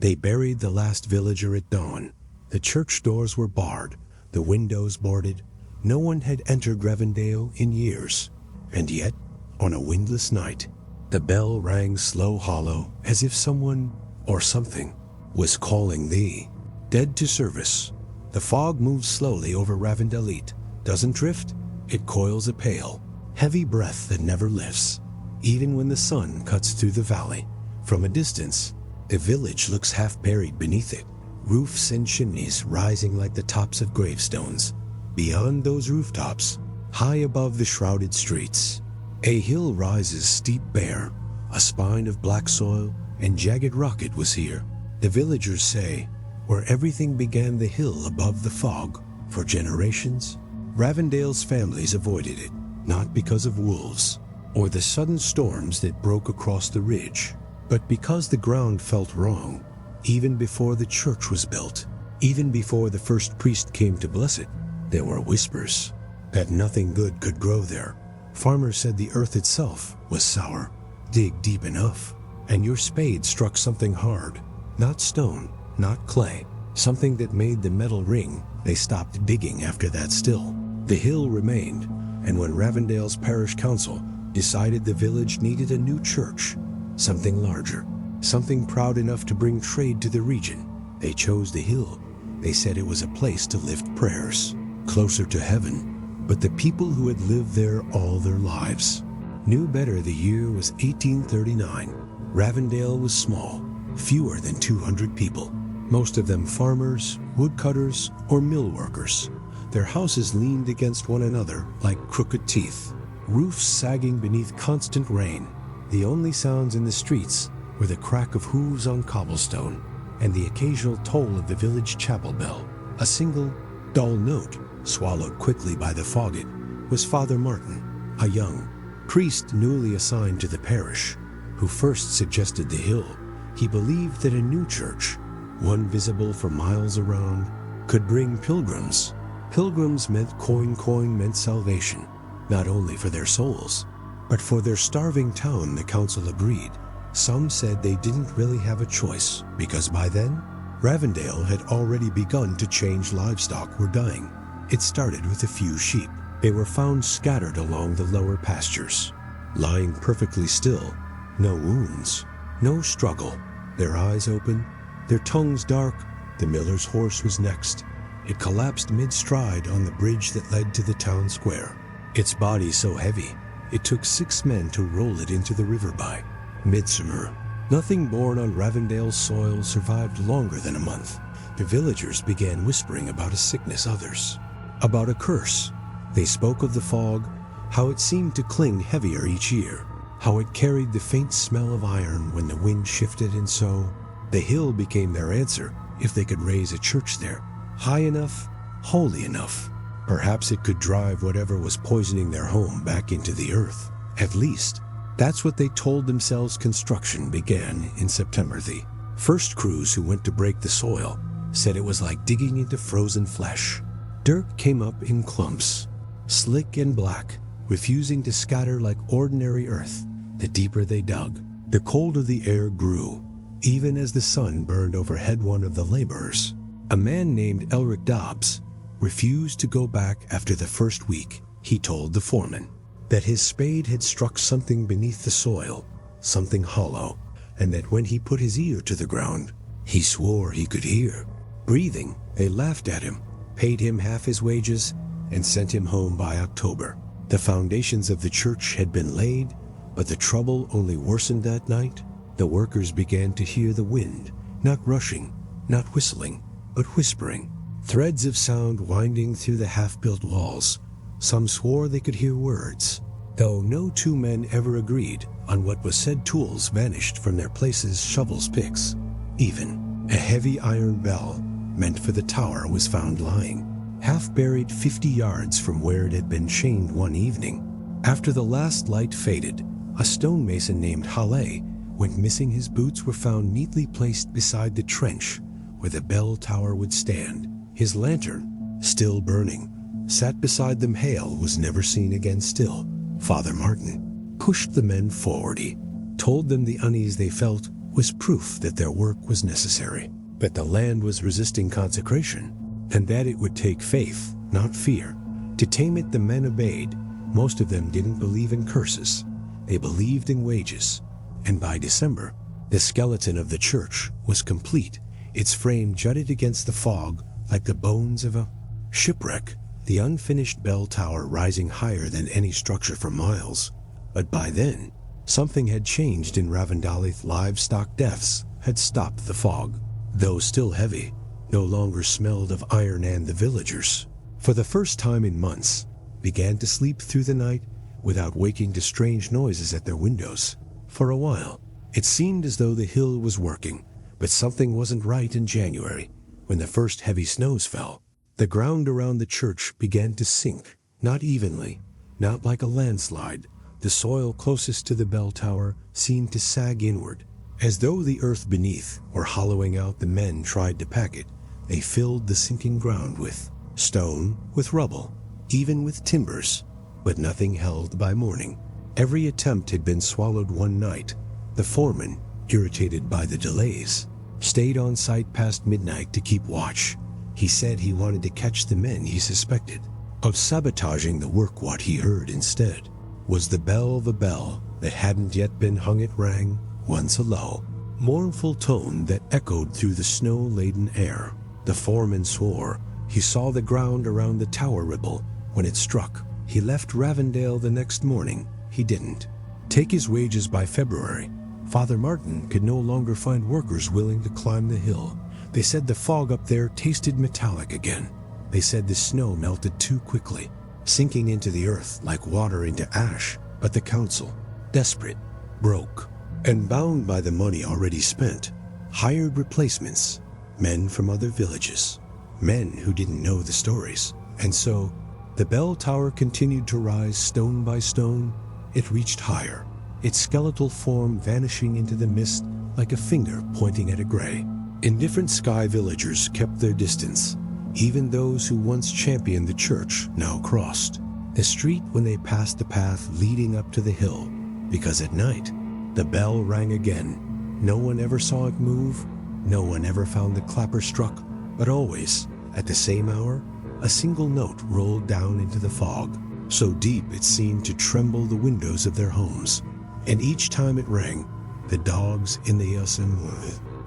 They buried the last villager at dawn. The church doors were barred, the windows boarded. No one had entered Ravendale in years. And yet, on a windless night, the bell rang slow hollow, as if someone, or something, was calling thee. Dead to service. The fog moves slowly over Ravendale. Doesn't drift, it coils a pale, heavy breath that never lifts, even when the sun cuts through the valley. From a distance, the village looks half buried beneath it, roofs and chimneys rising like the tops of gravestones. Beyond those rooftops, high above the shrouded streets, a hill rises steep bare. A spine of black soil and jagged rock it was here, the villagers say, where everything began, the hill above the fog. For generations, Ravendale's families avoided it, not because of wolves or the sudden storms that broke across the ridge, but because the ground felt wrong. Even before the church was built, even before the first priest came to bless it, there were whispers that nothing good could grow there. Farmers said the earth itself was sour. Dig deep enough, and your spade struck something hard, not stone, not clay, something that made the metal ring. They stopped digging after that still. The hill remained, and when Ravendale's parish council decided the village needed a new church, something larger, something proud enough to bring trade to the region, they chose the hill. They said it was a place to lift prayers, closer to heaven. But the people who had lived there all their lives knew better. The year was 1839. Ravendale was small, fewer than 200 people, most of them farmers, woodcutters, or mill workers. Their houses leaned against one another like crooked teeth, roofs sagging beneath constant rain. The only sounds in the streets were the crack of hooves on cobblestone and the occasional toll of the village chapel bell. A single, dull note, swallowed quickly by the fog. It was Father Martin, a young priest newly assigned to the parish, who first suggested the hill. He believed that a new church, one visible for miles around, could bring pilgrims. Pilgrims meant coin meant salvation, not only for their souls, but for their starving town. The council agreed. Some said they didn't really have a choice, because by then, Ravendale had already begun to change. Livestock were dying. It started with a few sheep. They were found scattered along the lower pastures, lying perfectly still. No wounds, no struggle. Their eyes open, their tongues dark. The miller's horse was next. It collapsed mid-stride on the bridge that led to the town square. Its body so heavy, it took 6 men to roll it into the river by midsummer. Nothing born on Ravendale's soil survived longer than a month. The villagers began whispering about a sickness, others about a curse. They spoke of the fog, how it seemed to cling heavier each year, how it carried the faint smell of iron when the wind shifted, and so the hill became their answer. If they could raise a church there, high enough, holy enough, perhaps it could drive whatever was poisoning their home back into the earth. At least, that's what they told themselves. Construction began in September. The first crews who went to break the soil said it was like digging into frozen flesh. Dirt came up in clumps, slick and black, refusing to scatter like ordinary earth. The deeper they dug, the colder the air grew, even as the sun burned overhead. One of the laborers, a man named Elric Dobbs, refused to go back after the first week. He told the foreman that his spade had struck something beneath the soil, something hollow, and that when he put his ear to the ground, he swore he could hear breathing. They laughed at him, paid him half his wages, and sent him home by October. The foundations of the church had been laid, but the trouble only worsened that night. The workers began to hear the wind, not rushing, not whistling, but whispering, threads of sound winding through the half-built walls. Some swore they could hear words, though no 2 men ever agreed on what was said. Tools vanished from their places, shovels, picks. Even a heavy iron bell meant for the tower was found lying, half buried 50 yards from where it had been chained one evening. After the last light faded, a stonemason named Halle went missing. His boots were found neatly placed beside the trench where the bell tower would stand. His lantern, still burning, sat beside them. Hale was never seen again. Still, Father Martin pushed the men forward. He told them the unease they felt was proof that their work was necessary, that the land was resisting consecration, and that it would take faith, not fear. To tame it, the men obeyed. Most of them didn't believe in curses. They believed in wages. And by December, the skeleton of the church was complete. Its frame jutted against the fog like the bones of a shipwreck, the unfinished bell tower rising higher than any structure for miles. But by then, something had changed in Ravendale. Livestock deaths had stopped the fog. Though still heavy, no longer smelled of iron, and the villagers, for the first time in months, began to sleep through the night without waking to strange noises at their windows. For a while, it seemed as though the hill was working, but something wasn't right in January, when the first heavy snows fell. The ground around the church began to sink, not evenly, not like a landslide. The soil closest to the bell tower seemed to sag inward, as though the earth beneath were hollowing out. The men tried to pack it. They filled the sinking ground with stone, with rubble, even with timbers, but nothing held by morning. Every attempt had been swallowed one night. The foreman, irritated by the delays, stayed on site past midnight to keep watch. He said he wanted to catch the men he suspected of sabotaging the work. What he heard instead was the bell that hadn't yet been hung. It rang once, a low, mournful tone that echoed through the snow-laden air. The foreman swore he saw the ground around the tower ripple when it struck. He left Ravendale the next morning. He didn't take his wages by February. Father Martin could no longer find workers willing to climb the hill. They said the fog up there tasted metallic again. They said the snow melted too quickly, sinking into the earth like water into ash. But the council, desperate, broke, and bound by the money already spent, hired replacements, men from other villages, men who didn't know the stories. And so, the bell tower continued to rise stone by stone. It reached higher, its skeletal form vanishing into the mist like a finger pointing at a gray. Indifferent sky villagers kept their distance. Even those who once championed the church now crossed the street when they passed the path leading up to the hill, because at night, the bell rang again. No one ever saw it move. No one ever found the clapper struck, but always, at the same hour, a single note rolled down into the fog, so deep it seemed to tremble the windows of their homes. And each time it rang, the dogs in the Asylum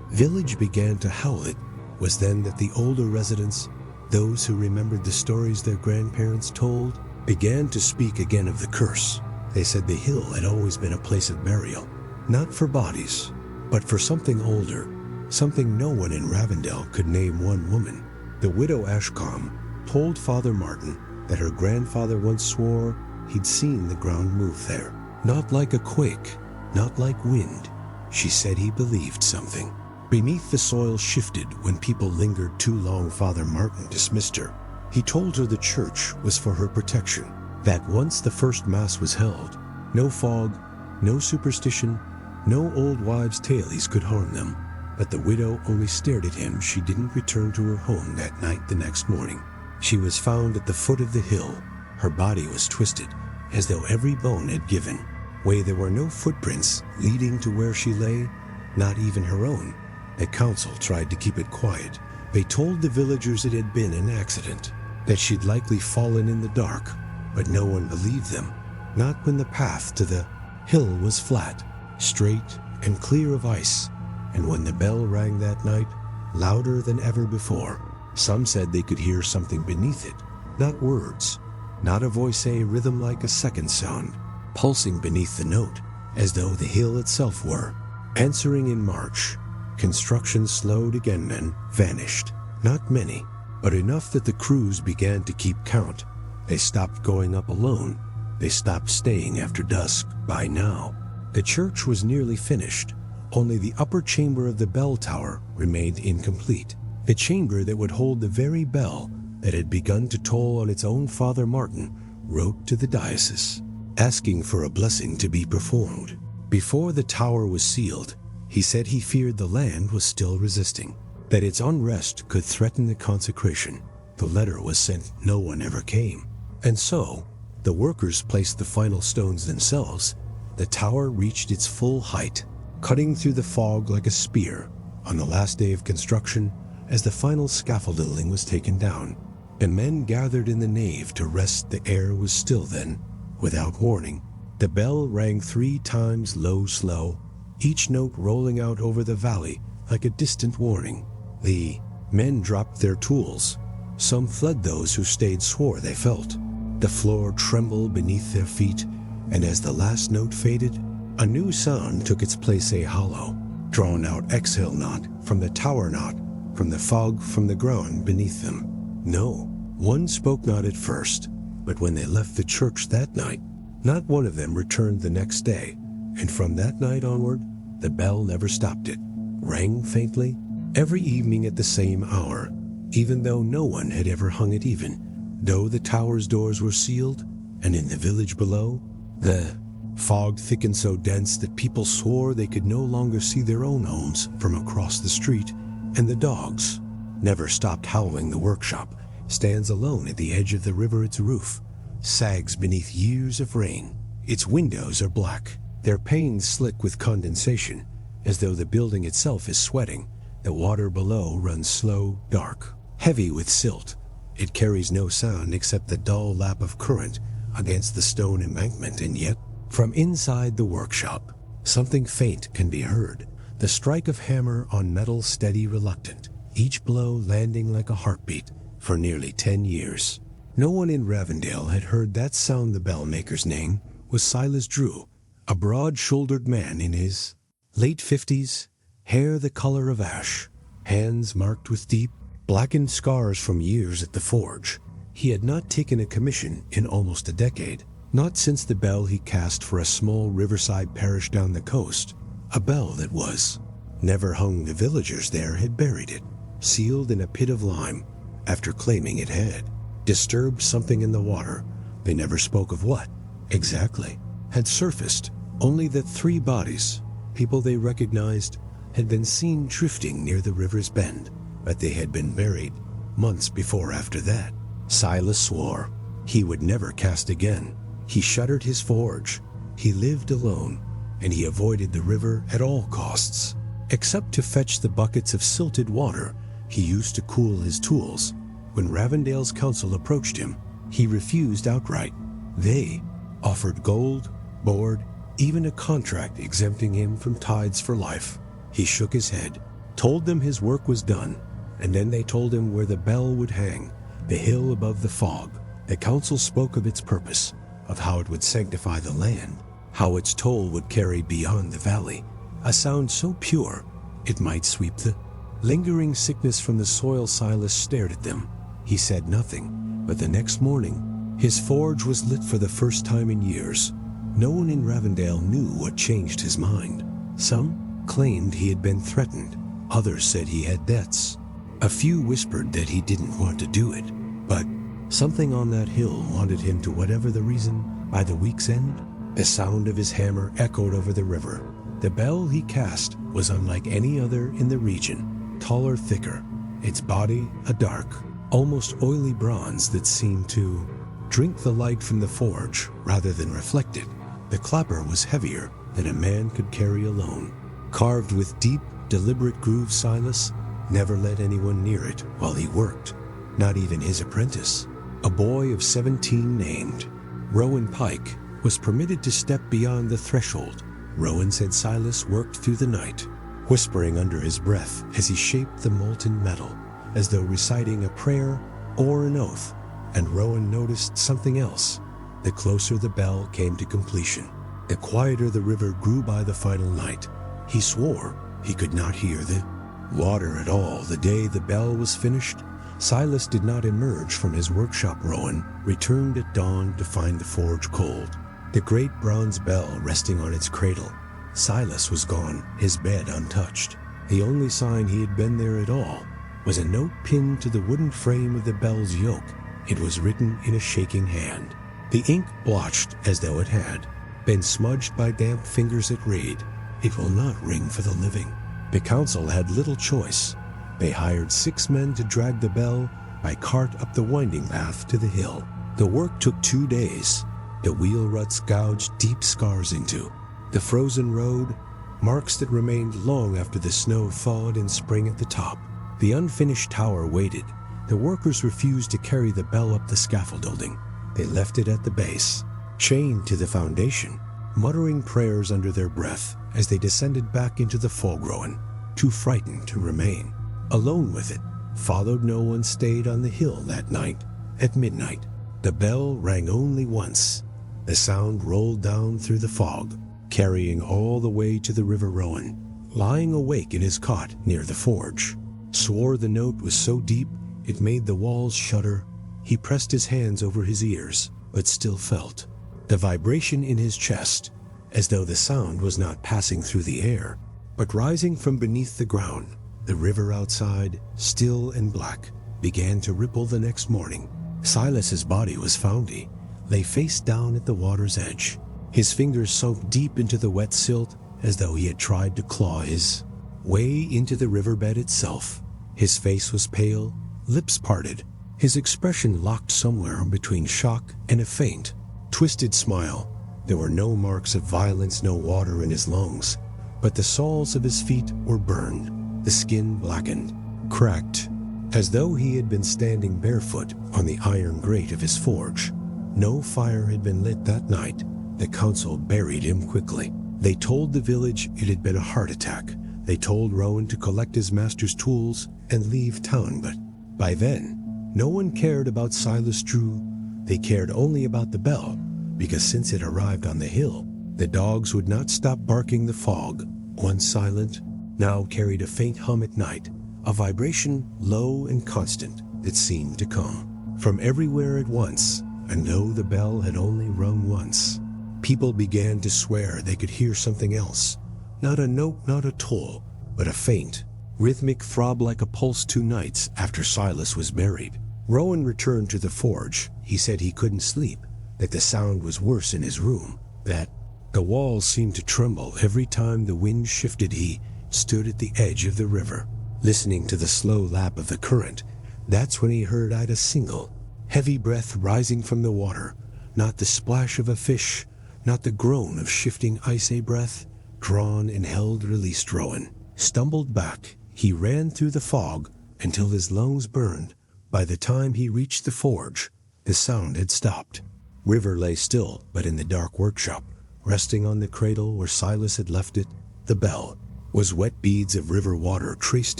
village began to howl. It was then that the older residents, those who remembered the stories their grandparents told, began to speak again of the curse. They said the hill had always been a place of burial, not for bodies, but for something older, something no one in Ravendale could name. One woman, the widow Ashcombe, told Father Martin that her grandfather once swore he'd seen the ground move there. Not like a quake, not like wind. She said he believed something beneath the soil shifted when people lingered too long. Father Martin dismissed her. He told her the church was for her protection, that once the first Mass was held, no fog, no superstition, no old wives' tales could harm them. But the widow only stared at him. She didn't return to her home that night. The next morning, she was found at the foot of the hill. Her body was twisted, as though every bone had given way. There were no footprints leading to where she lay, not even her own. The council tried to keep it quiet. They told the villagers it had been an accident, that she'd likely fallen in the dark, but no one believed them. Not when the path to the hill was flat, straight, and clear of ice, and when the bell rang that night, louder than ever before. Some said they could hear something beneath it, not words, not a voice, a rhythm like a second sound, pulsing beneath the note, as though the hill itself were answering in march. Construction slowed again and vanished. Not many, but enough that the crews began to keep count. They stopped going up alone. They stopped staying after dusk. By now, the church was nearly finished. Only the upper chamber of the bell tower remained incomplete. The chamber that would hold the very bell that had begun to toll on its own. Father Martin wrote to the diocese, asking for a blessing to be performed. Before the tower was sealed, he said he feared the land was still resisting, that its unrest could threaten the consecration. The letter was sent. No one ever came. And so, the workers placed the final stones themselves. The tower reached its full height. cutting through the fog like a spear on the last day of construction as the final scaffolding was taken down. The men gathered in the nave to rest. The air was still then. Without warning, the bell rang 3 times low, slow, each note rolling out over the valley like a distant warning. The men dropped their tools. Some fled. Those who stayed swore they felt the floor tremble beneath their feet, and as the last note faded, a new sound took its place, a hollow, drawn-out exhale, not from the tower, not from the fog, from the ground beneath them. No, one spoke not at first, but when they left the church that night, not one of them returned the next day, and from that night onward, the bell never stopped. It rang faintly every evening at the same hour, even though no one had ever hung it, even though the tower's doors were sealed, and in the village below, the fog thickened so dense that people swore they could no longer see their own homes from across the street, and the dogs never stopped howling. The workshop stands alone at the edge of the river. Its roof sags beneath years of rain. Its windows are black, their panes slick with condensation, as though the building itself is sweating. The water below runs slow, dark, heavy with silt. It carries no sound except the dull lap of current against the stone embankment, and yet, from inside the workshop, something faint can be heard. The strike of hammer on metal, steady, reluctant, each blow landing like a heartbeat. For nearly 10 years, no one in Ravendale had heard that sound. The bell maker's name was Silas Drew, a broad-shouldered man in his late 50s, hair the color of ash, hands marked with deep, blackened scars from years at the forge. He had not taken a commission in almost a decade, not since the bell he cast for a small riverside parish down the coast, a bell that was never hung. The villagers there had buried it, sealed in a pit of lime, after claiming it had disturbed something in the water. They never spoke of what exactly had surfaced, only that 3 bodies, people they recognized, had been seen drifting near the river's bend, but they had been buried months before. After that, Silas swore he would never cast again. He shuttered his forge. He lived alone, and he avoided the river at all costs, except to fetch the buckets of silted water he used to cool his tools. When Ravendale's council approached him, he refused outright. They offered gold, board, even a contract exempting him from tithes for life. He shook his head, told them his work was done, and then they told him where the bell would hang, the hill above the fog. The council spoke of its purpose, of how it would sanctify the land, how its toll would carry beyond the valley, a sound so pure it might sweep the lingering sickness from the soil. Silas stared at them. He said nothing, but the next morning, his forge was lit for the first time in years. No one in Ravendale knew what changed his mind. Some claimed he had been threatened. Others said he had debts. A few whispered that he didn't want to do it, but something on that hill wanted him to. Whatever the reason, by the week's end, the sound of his hammer echoed over the river. The bell he cast was unlike any other in the region, taller, thicker, its body a dark, almost oily bronze that seemed to drink the light from the forge rather than reflect it. The clapper was heavier than a man could carry alone. Carved with deep, deliberate grooves, Silas never let anyone near it while he worked, not even his apprentice. A boy of 17 named Rowan Pike was permitted to step beyond the threshold. Rowan said Silas worked through the night, whispering under his breath as he shaped the molten metal, as though reciting a prayer or an oath. And Rowan noticed something else. The closer the bell came to completion, the quieter the river grew by the final night. He swore he could not hear the water at all. The day the bell was finished, Silas did not emerge from his workshop. Rowan returned at dawn to find the forge cold, the great bronze bell resting on its cradle. Silas was gone, his bed untouched. The only sign he had been there at all was a note pinned to the wooden frame of the bell's yoke. It was written in a shaking hand, the ink blotched as though it had been smudged by damp fingers. It read, "It will not ring for the living." The council had little choice. They hired 6 men to drag the bell by cart up the winding path to the hill. The work took 2 days. The wheel ruts gouged deep scars into the frozen road, marks that remained long after the snow thawed in spring at the top. The unfinished tower waited. The workers refused to carry the bell up the scaffolding. They left it at the base, chained to the foundation, muttering prayers under their breath as they descended back into the foreground, too frightened to remain. Alone with it, followed no one stayed on the hill that night. At midnight, the bell rang only once. The sound rolled down through the fog, carrying all the way to the River Rowan. Lying awake in his cot near the forge, swore the note was so deep it made the walls shudder. He pressed his hands over his ears, but still felt the vibration in his chest, as though the sound was not passing through the air, but rising from beneath the ground. The river outside, still and black, began to ripple the next morning. Silas's body was foundy, lay face down at the water's edge. His fingers sunk deep into the wet silt as though he had tried to claw his way into the riverbed itself. His face was pale, lips parted, his expression locked somewhere between shock and a faint, twisted smile. There were no marks of violence, no water in his lungs, but the soles of his feet were burned, the skin blackened, cracked, as though he had been standing barefoot on the iron grate of his forge. No fire had been lit that night. The council buried him quickly. They told the village it had been a heart attack. They told Rowan to collect his master's tools and leave town, but by then, no one cared about Silas Drew. They cared only about the bell, because since it arrived on the hill, the dogs would not stop barking. The fog, once silent, now carried a faint hum at night, a vibration low and constant that seemed to come from everywhere at once. And though the bell had only rung once, people began to swear they could hear something else. Not a note, not a toll, but a faint, rhythmic throb like a pulse 2 nights after Silas was buried. Rowan returned to the forge. He said he couldn't sleep, that the sound was worse in his room, that the walls seemed to tremble every time the wind shifted. He stood at the edge of the river, listening to the slow lap of the current. That's when he heard Ida's single, heavy breath rising from the water, not the splash of a fish, not the groan of shifting ice. A breath, drawn and held, released. Rowan stumbled back. He ran through the fog until his lungs burned. By the time he reached the forge, the sound had stopped. River lay still, but in the dark workshop, resting on the cradle where Silas had left it, the bell was wet. Beads of river water traced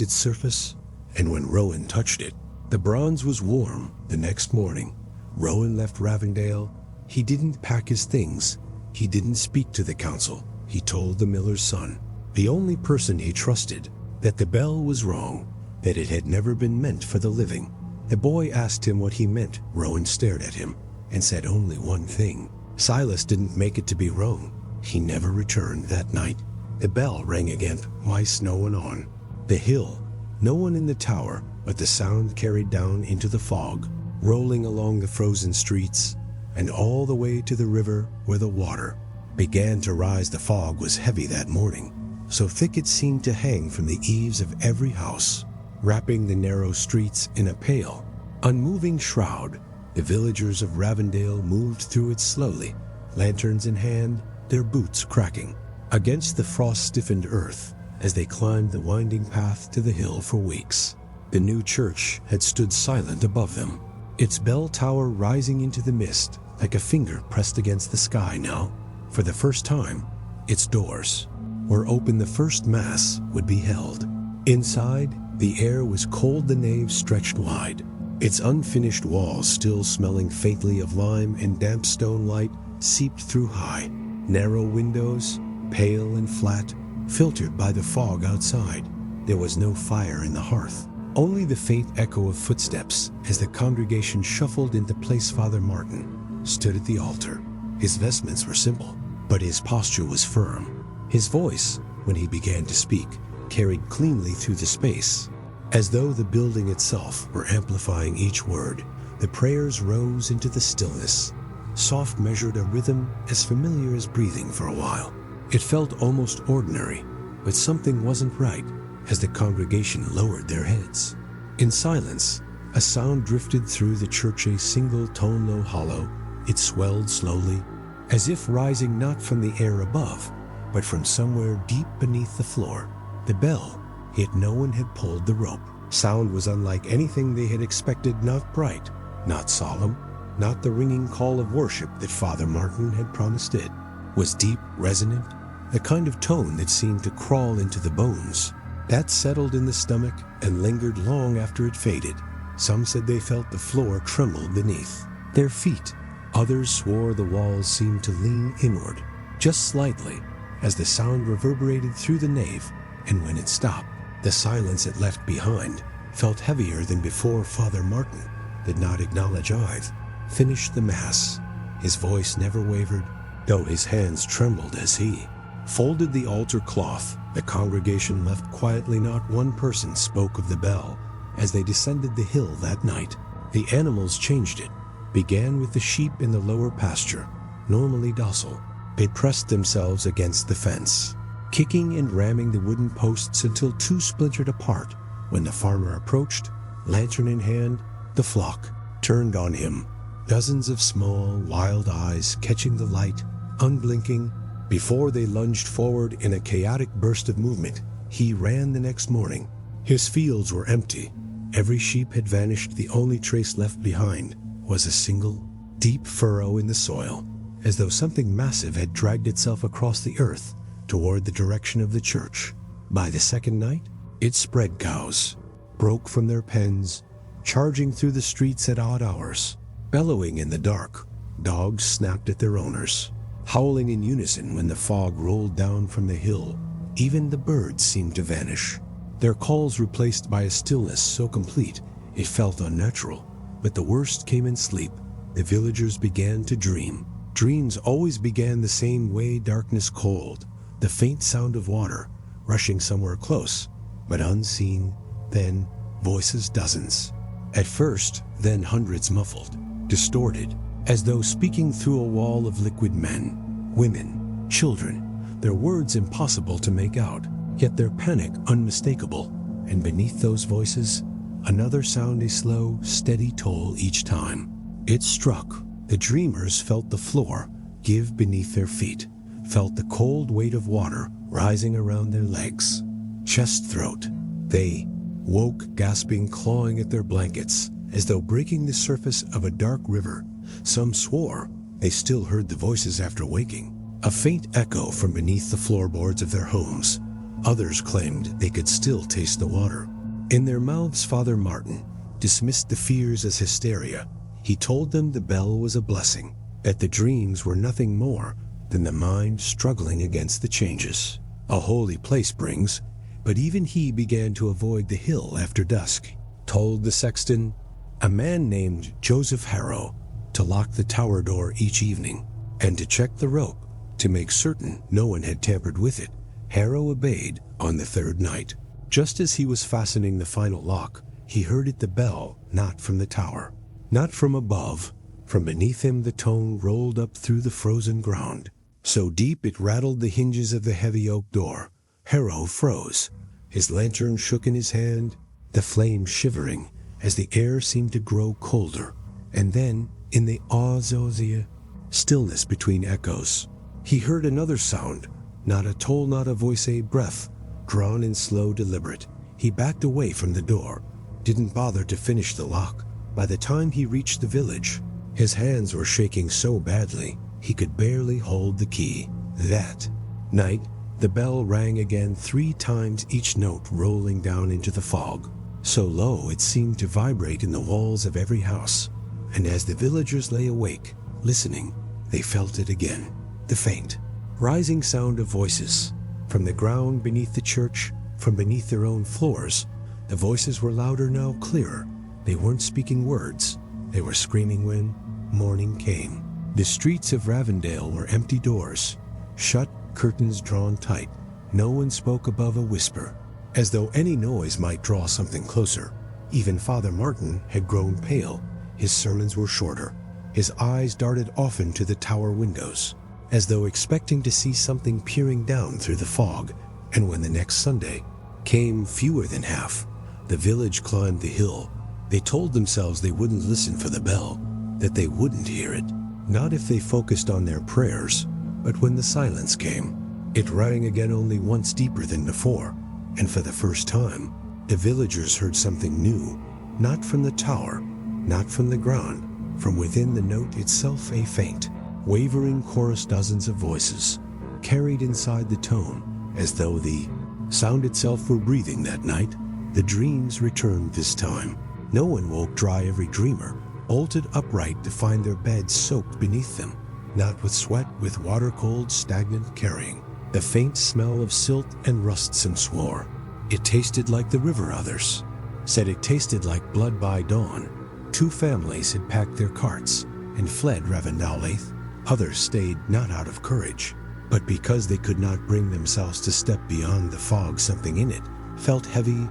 its surface, and when Rowan touched it, the bronze was warm. The next morning, Rowan left Ravendale. He didn't pack his things. He didn't speak to the council. He told the miller's son, the only person he trusted, that the bell was wrong, that it had never been meant for the living. The boy asked him what he meant. Rowan stared at him and said only one thing. Silas didn't make it to be wrong. He never returned that night. The bell rang again, twice. No one on the hill, no one in the tower, but the sound carried down into the fog, rolling along the frozen streets and all the way to the river where the water began to rise. The fog was heavy that morning, so thick it seemed to hang from the eaves of every house, wrapping the narrow streets in a pale, unmoving shroud. The villagers of Ravendale moved through it slowly, lanterns in hand, their boots cracking against the frost-stiffened earth as they climbed the winding path to the hill. For weeks, the new church had stood silent above them, its bell tower rising into the mist like a finger pressed against the sky. Now, for the first time, its doors were open. The first mass would be held. Inside, the air was cold. The nave stretched wide, its unfinished walls still smelling faintly of lime, and damp stone light seeped through high, narrow windows, pale and flat, filtered by the fog outside. There was no fire in the hearth, only the faint echo of footsteps as the congregation shuffled into place. Father Martin stood at the altar. His vestments were simple, but his posture was firm. His voice, when he began to speak, carried cleanly through the space, as though the building itself were amplifying each word. The prayers rose into the stillness, soft, measured, a rhythm as familiar as breathing. For a while, it felt almost ordinary, but something wasn't right as the congregation lowered their heads. In silence, a sound drifted through the church, a single tone, low, hollow. It swelled slowly, as if rising not from the air above, but but from somewhere deep beneath the floor. The bell, yet no one had pulled the rope. Sound was unlike anything they had expected, not bright, not solemn, not the ringing call of worship that Father Martin had promised it. Was deep, resonant, a kind of tone that seemed to crawl into the bones. That settled in the stomach and lingered long after it faded. Some said they felt the floor tremble beneath their feet. Others swore the walls seemed to lean inward, just slightly, as the sound reverberated through the nave, and when it stopped, the silence it left behind felt heavier than before. Father Martin did not acknowledge Ive, finished the Mass. His voice never wavered, though his hands trembled as he folded the altar cloth. The congregation left quietly. Not one person spoke of the bell as they descended the hill that night. The animals changed it, began with the sheep in the lower pasture, normally docile. They pressed themselves against the fence, kicking and ramming the wooden posts until two splintered apart. When the farmer approached, lantern in hand, the flock turned on him. Dozens of small, wild eyes catching the light, unblinking. Before they lunged forward in a chaotic burst of movement, he ran the next morning. His fields were empty. Every sheep had vanished. The only trace left behind was a single, deep furrow in the soil, as though something massive had dragged itself across the earth toward the direction of the church. By the second night, it spread. Cows broke from their pens, charging through the streets at odd hours. Bellowing in the dark, dogs snapped at their owners, howling in unison when the fog rolled down from the hill. Even the birds seemed to vanish, their calls replaced by a stillness so complete it felt unnatural. But the worst came in sleep. The villagers began to dream. Dreams always began the same way: darkness, cold, the faint sound of water rushing somewhere close, but unseen. Then voices, dozens. At first, then hundreds, muffled, distorted, as though speaking through a wall of liquid. Men, women, children, their words impossible to make out, yet their panic unmistakable. And beneath those voices, another sound, a slow, steady toll each time it struck. The dreamers felt the floor give beneath their feet, felt the cold weight of water rising around their legs, chest, throat. They woke gasping, clawing at their blankets, as though breaking the surface of a dark river. Some swore they still heard the voices after waking, a faint echo from beneath the floorboards of their homes. Others claimed they could still taste the water in their mouths. Father Martin dismissed the fears as hysteria. He told them the bell was a blessing, that the dreams were nothing more than the mind struggling against the changes a holy place brings. But even he began to avoid the hill after dusk. Told the sexton, a man named Joseph Harrow, to lock the tower door each evening and to check the rope to make certain no one had tampered with it. Harrow obeyed. On the third night, just as he was fastening the final lock, he heard it, the bell, not from the tower, not from above. From beneath him the tone rolled up through the frozen ground, so deep it rattled the hinges of the heavy oak door. Harrow froze. His lantern shook in his hand, the flame shivering as the air seemed to grow colder. And then, in the Azozia stillness between echoes, he heard another sound, not a toll, not a voice, a breath, drawn and slow, deliberate. He backed away from the door, didn't bother to finish the lock. By the time he reached the village, his hands were shaking so badly he could barely hold the key. That night, the bell rang again 3 times, each note rolling down into the fog, so low it seemed to vibrate in the walls of every house. And as the villagers lay awake, listening, they felt it again, the faint, rising sound of voices. From the ground beneath the church, from beneath their own floors, the voices were louder now, clearer. They weren't speaking words, they were screaming when morning came. The streets of Ravendale were empty, doors shut, curtains drawn tight. No one spoke above a whisper, as though any noise might draw something closer. Even Father Martin had grown pale. His sermons were shorter. His eyes darted often to the tower windows, as though expecting to see something peering down through the fog. And when the next Sunday came, fewer than half, the village climbed the hill. They told themselves they wouldn't listen for the bell, that they wouldn't hear it, not if they focused on their prayers. But when the silence came, It rang again only once deeper than before, and for the first time, the villagers heard something new, not from the tower, not from the ground, from within the note itself a faint, wavering chorus, dozens of voices, carried inside the tone, as though the sound itself were breathing that night. The dreams returned this time. No one woke dry. Every dreamer bolted upright to find their beds soaked beneath them, not with sweat, with water cold, stagnant carrying. The faint smell of silt and rust. Some swore it tasted like the river. Others said it tasted like blood. By dawn, 2 families had packed their carts and fled Ravendale. Others stayed, not out of courage, but because they could not bring themselves to step beyond the fog. Something in it felt heavy,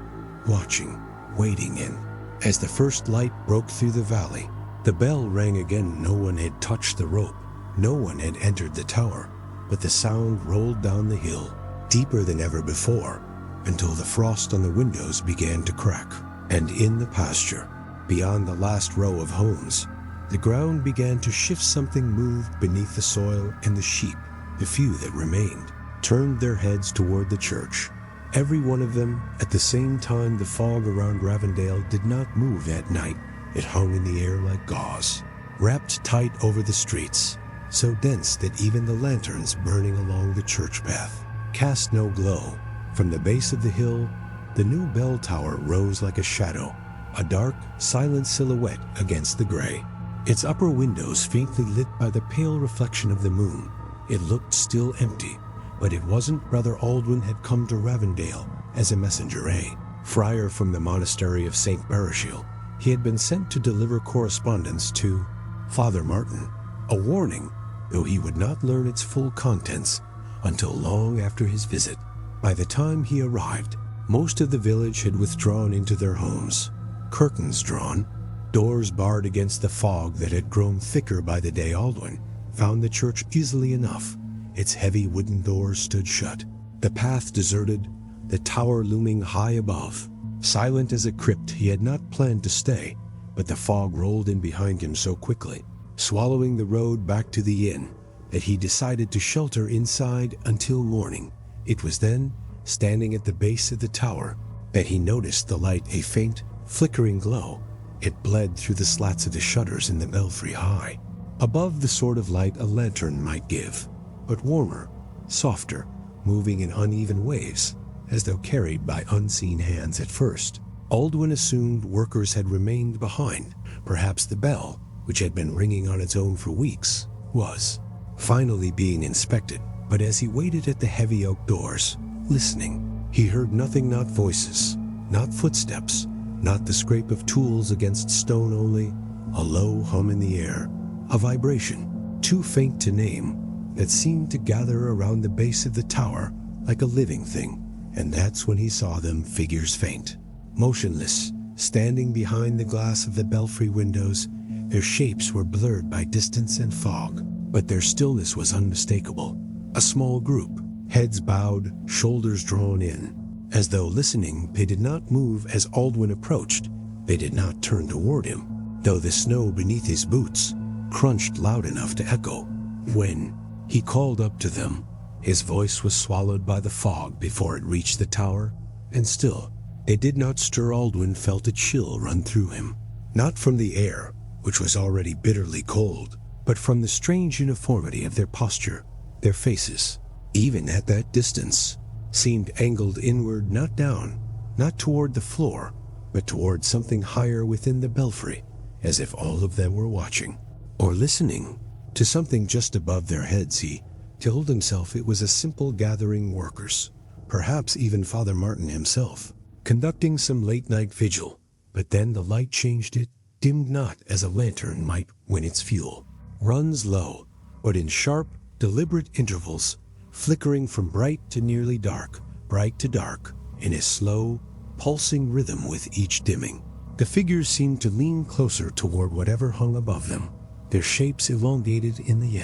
watching, waiting in. As the first light broke through the valley, the bell rang again. No one had touched the rope, no one had entered the tower, but the sound rolled down the hill, deeper than ever before, until the frost on the windows began to crack. And in the pasture, beyond the last row of homes, the ground began to shift. Something moved beneath the soil, and the sheep, the few that remained, turned their heads toward the church. Every one of them at the same time. The fog around Ravendale did not move that night. It hung in the air like gauze, wrapped tight over the streets, so dense that even the lanterns burning along the church path cast no glow. From the base of the hill, the new bell tower rose like a shadow, a dark, silent silhouette against the gray, its upper windows faintly lit by the pale reflection of the moon. It looked still empty, but it wasn't. Brother Aldwin had come to Ravendale as a messenger, a friar from the monastery of St. Barachil. He had been sent to deliver correspondence to Father Martin, a warning, though he would not learn its full contents until long after his visit. By the time he arrived, most of the village had withdrawn into their homes, curtains drawn, doors barred against the fog that had grown thicker by the day. Aldwin found the church easily enough. Its heavy wooden doors stood shut, the path deserted, the tower looming high above. Silent as a crypt, he had not planned to stay, but the fog rolled in behind him so quickly, swallowing the road back to the inn, that he decided to shelter inside until morning. It was then, standing at the base of the tower, that he noticed the light, a faint, flickering glow. It bled through the slats of the shutters in the belfry high. Above, the sort of light a lantern might give, but warmer, softer, moving in uneven waves, as though carried by unseen hands. At first, Aldwin assumed workers had remained behind. Perhaps the bell, which had been ringing on its own for weeks, was finally being inspected. But as he waited at the heavy oak doors, listening, he heard nothing. Not voices, not footsteps, not the scrape of tools against stone, only a low hum in the air, a vibration, too faint to name, that seemed to gather around the base of the tower like a living thing. And that's when he saw them, figures faint, motionless, standing behind the glass of the belfry windows. Their shapes were blurred by distance and fog, but their stillness was unmistakable. A small group, heads bowed, shoulders drawn in, as though listening. They did not move as Aldwin approached. They did not turn toward him, though the snow beneath his boots crunched loud enough to echo. When he called up to them, his voice was swallowed by the fog before it reached the tower, and still they did not stir. Aldwin felt a chill run through him, not from the air, which was already bitterly cold, but from the strange uniformity of their posture. Their faces, even at that distance, seemed angled inward, not down, not toward the floor, but toward something higher within the belfry, as if all of them were watching, or listening, to something just above their heads. He told himself it was a simple gathering, workers, perhaps even Father Martin himself, conducting some late-night vigil. But then the light changed. It dimmed not as a lantern might when its fuel runs low, but in sharp, deliberate intervals, flickering from bright to nearly dark, bright to dark, in a slow, pulsing rhythm with each dimming. The figures seemed to lean closer toward whatever hung above them, their shapes elongated in the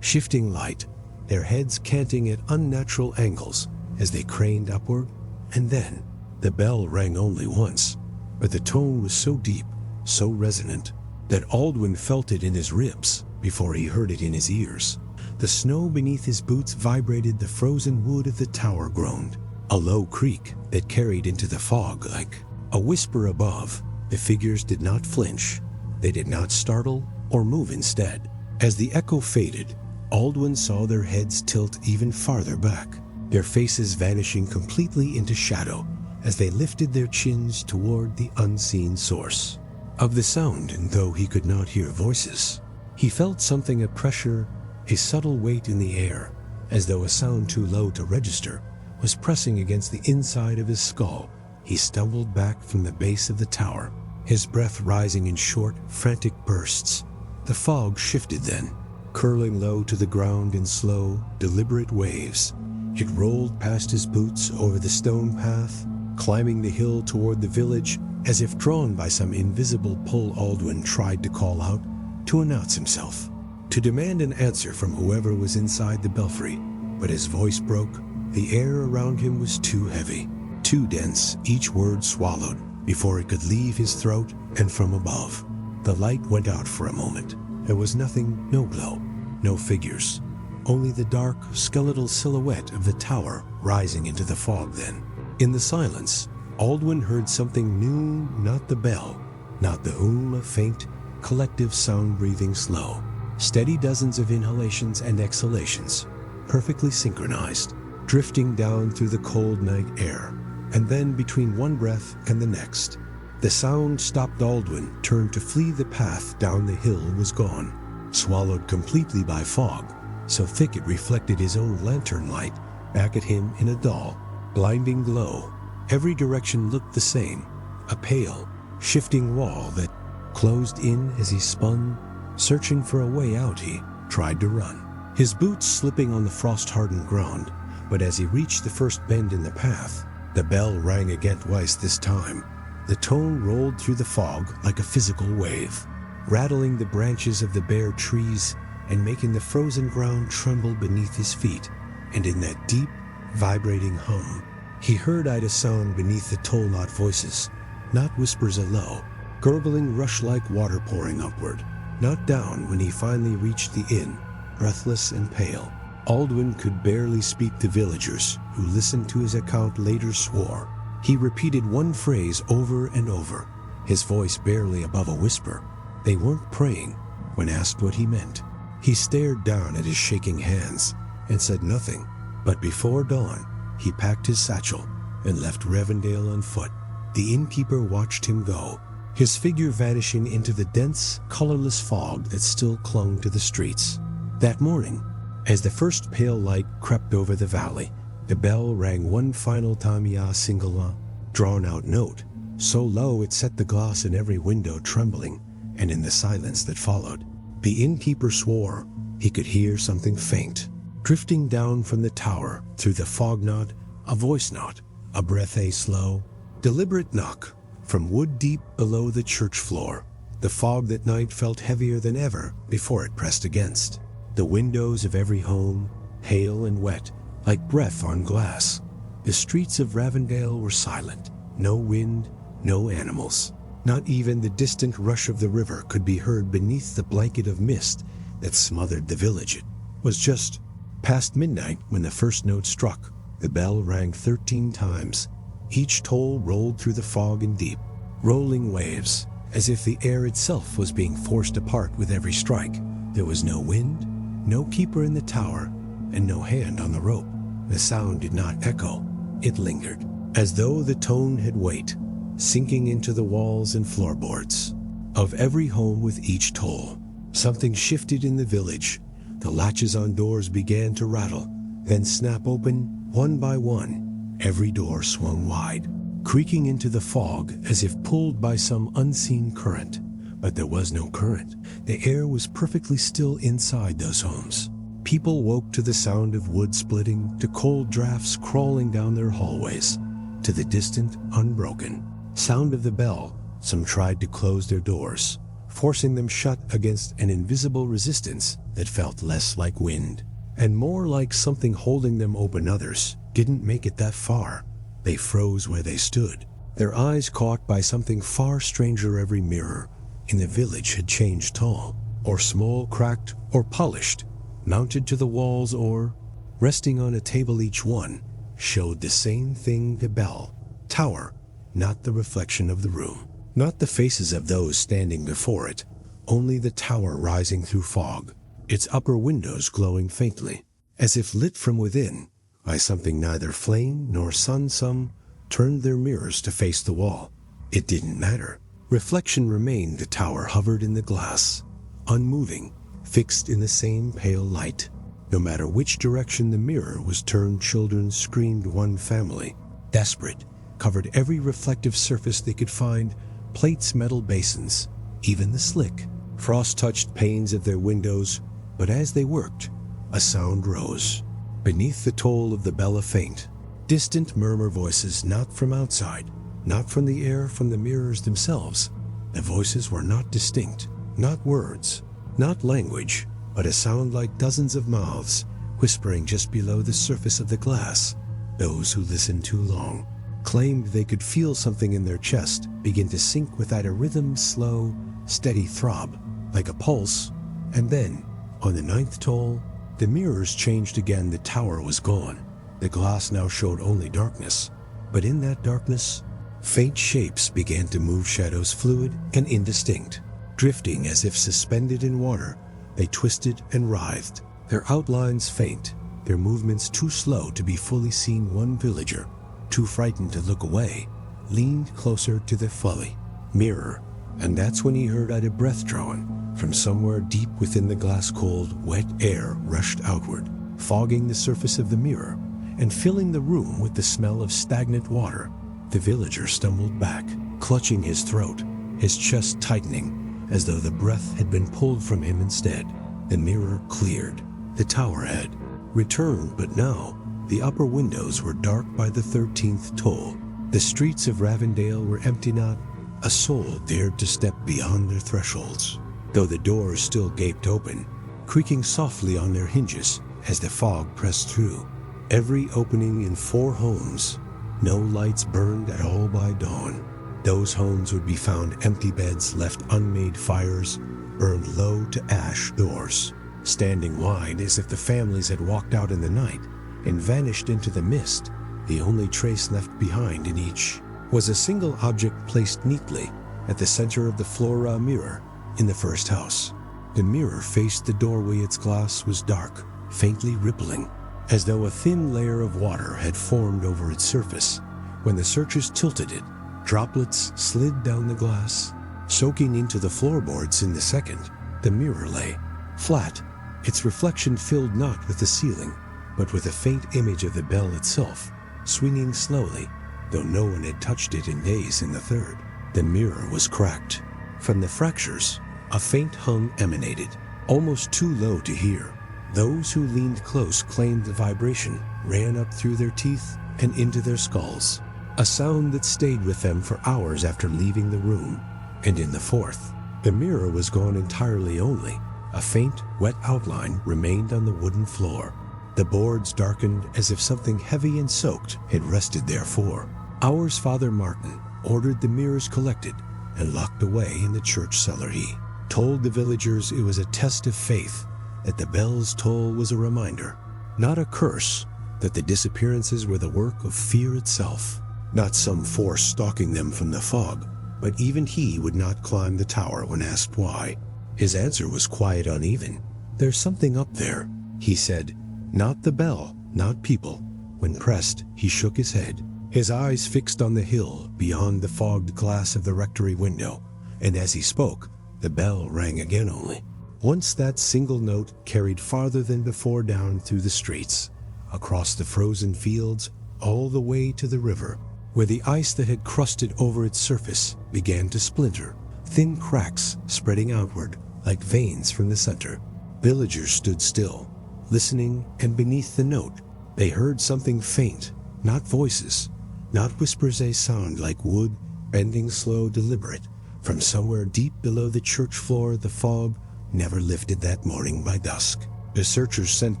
shifting light, their heads canting at unnatural angles as they craned upward. And then the bell rang only once, but the tone was so deep, so resonant, that Aldwin felt it in his ribs before he heard it in his ears. The snow beneath his boots vibrated, the frozen wood of the tower groaned. A low creak that carried into the fog like a whisper above. The figures did not flinch. They did not startle or move instead. As the echo faded, Aldwin saw their heads tilt even farther back, their faces vanishing completely into shadow as they lifted their chins toward the unseen source of the sound. And though he could not hear voices, he felt something, a pressure, a subtle weight in the air, as though a sound too low to register was pressing against the inside of his skull. He stumbled back from the base of the tower, his breath rising in short, frantic bursts. The fog shifted then, curling low to the ground in slow, deliberate waves. It rolled past his boots over the stone path, climbing the hill toward the village, as if drawn by some invisible pull. Aldwin tried to call out, to announce himself, to demand an answer from whoever was inside the belfry, but his voice broke. The air around him was too heavy, too dense, each word swallowed before it could leave his throat. And from above, the light went out for a moment. There was nothing, no glow, no figures, only the dark, skeletal silhouette of the tower rising into the fog. Then, in the silence, Aldwin heard something new, not the bell, not the hum, a faint, collective sound breathing slow, steady, dozens of inhalations and exhalations, perfectly synchronized, drifting down through the cold night air. And then, between one breath and the next, the sound stopped. Aldwin turned to flee. The path down the hill was gone, swallowed completely by fog, so thick it reflected his own lantern light back at him in a dull, blinding glow. Every direction looked the same, a pale, shifting wall that closed in as he spun, searching for a way out. He tried to run, his boots slipping on the frost-hardened ground, but as he reached the first bend in the path, the bell rang again twice this time. The tone rolled through the fog like a physical wave, rattling the branches of the bare trees and making the frozen ground tremble beneath his feet. And in that deep, vibrating hum, he heard a sound beneath the toll-knot voices, not whispers, a low, gurgling rush like water pouring upward, not down. When he finally reached the inn, breathless and pale, Aldwin could barely speak. The villagers who listened to his account later swore. He repeated one phrase over and over, his voice barely above a whisper. They weren't praying. When asked what he meant, he stared down at his shaking hands and said nothing. But before dawn, he packed his satchel and left Ravendale on foot. The innkeeper watched him go, his figure vanishing into the dense, colorless fog that still clung to the streets. That morning, as the first pale light crept over the valley, the bell rang one final time, a single, drawn-out note, so low it set the glass in every window trembling. And in the silence that followed, the innkeeper swore he could hear something faint, drifting down from the tower through the fog. Not a voice, not a breath, a slow, deliberate knock from wood deep below the church floor. The fog that night felt heavier than ever before it pressed against the windows of every home, pale and wet, like breath on glass. The streets of Ravendale were silent. No wind, no animals. Not even the distant rush of the river could be heard beneath the blanket of mist that smothered the village. It was just past midnight when the first note struck. The bell rang 13 times. Each toll rolled through the fog in deep, rolling waves, as if the air itself was being forced apart with every strike. There was no wind, no keeper in the tower, and no hand on the rope. The sound did not echo. It lingered, as though the tone had weight, sinking into the walls and floorboards of every home with each toll. Something shifted in the village. The latches on doors began to rattle, then snap open one by one. Every door swung wide, creaking into the fog as if pulled by some unseen current. But there was no current. The air was perfectly still inside those homes. People woke to the sound of wood splitting, to cold drafts crawling down their hallways, to the distant, unbroken sound of the bell. Some tried to close their doors, forcing them shut against an invisible resistance that felt less like wind and more like something holding them open. Others didn't make it that far. They froze where they stood, their eyes caught by something far stranger. Every mirror in the village had changed tall, or small, cracked, or polished, mounted to the walls or resting on a table, each one showed the same thing: the bell tower, not the reflection of the room, not the faces of those standing before it, only the tower rising through fog, its upper windows glowing faintly, as if lit from within by something neither flame nor sun. Some turned their mirrors to face the wall. It didn't matter. Reflection remained. The tower hovered in the glass, unmoving, fixed in the same pale light. No matter which direction the mirror was turned, children screamed. One family, desperate, covered every reflective surface they could find: plates, metal basins, even the slick, frost-touched panes of their windows. But as they worked, a sound rose. Beneath the toll of the bell, a faint, distant murmur, voices not from outside, not from the air, from the mirrors themselves. The voices were not distinct, not words, not language, but a sound like dozens of mouths whispering just below the surface of the glass. Those who listened too long claimed they could feel something in their chest begin to sink without a rhythm, slow, steady throb, like a pulse. And then, on the ninth toll, the mirrors changed again. The tower was gone. The glass now showed only darkness. But in that darkness, faint shapes began to move, shadows fluid and indistinct, drifting as if suspended in water. They twisted and writhed, their outlines faint, their movements too slow to be fully seen. One villager, too frightened to look away, leaned closer to the fully mirror, and that's when he heard a breath drawn from somewhere deep within the glass. Cold, wet air rushed outward, fogging the surface of the mirror and filling the room with the smell of stagnant water. The villager stumbled back, clutching his throat, his chest tightening, as though the breath had been pulled from him instead. The mirror cleared. The tower had returned, but now the upper windows were dark by the 13th toll. The streets of Ravendale were empty. Not a soul dared to step beyond their thresholds, though the doors still gaped open, creaking softly on their hinges as the fog pressed through. Every opening in 4 homes, no lights burned at all by dawn. Those homes would be found empty, beds left unmade, fires burned low to ash, doors standing wide as if the families had walked out in the night and vanished into the mist. The only trace left behind in each was a single object placed neatly at the center of the floor, a mirror in the first house. The mirror faced the doorway. Its glass was dark, faintly rippling, as though a thin layer of water had formed over its surface. When the searchers tilted it, droplets slid down the glass, soaking into the floorboards. In the second, the mirror lay flat, its reflection filled not with the ceiling, but with a faint image of the bell itself, swinging slowly, though no one had touched it in days. In the third, the mirror was cracked. From the fractures, a faint hum emanated, almost too low to hear. Those who leaned close claimed the vibration ran up through their teeth and into their skulls, a sound that stayed with them for hours after leaving the room. And in the fourth, the mirror was gone entirely. Only a faint, wet outline remained on the wooden floor. The boards darkened as if something heavy and soaked had rested there for hours. Father Martin ordered the mirrors collected and locked away in the church cellar. He told the villagers it was a test of faith, that the bell's toll was a reminder, not a curse, that the disappearances were the work of fear itself, not some force stalking them from the fog. But even he would not climb the tower when asked why. His answer was quiet, uneven. "There's something up there," he said. "Not the bell, not people." When pressed, he shook his head, his eyes fixed on the hill beyond the fogged glass of the rectory window. And as he spoke, the bell rang again. Only once that single note carried farther than before, down through the streets, across the frozen fields, all the way to the river, where the ice that had crusted over its surface began to splinter, thin cracks spreading outward like veins from the center. Villagers stood still, listening, and beneath the note, they heard something faint, not voices, not whispers, a sound like wood bending slow, deliberate, from somewhere deep below the church floor. The fog never lifted that morning. By dusk, the searchers sent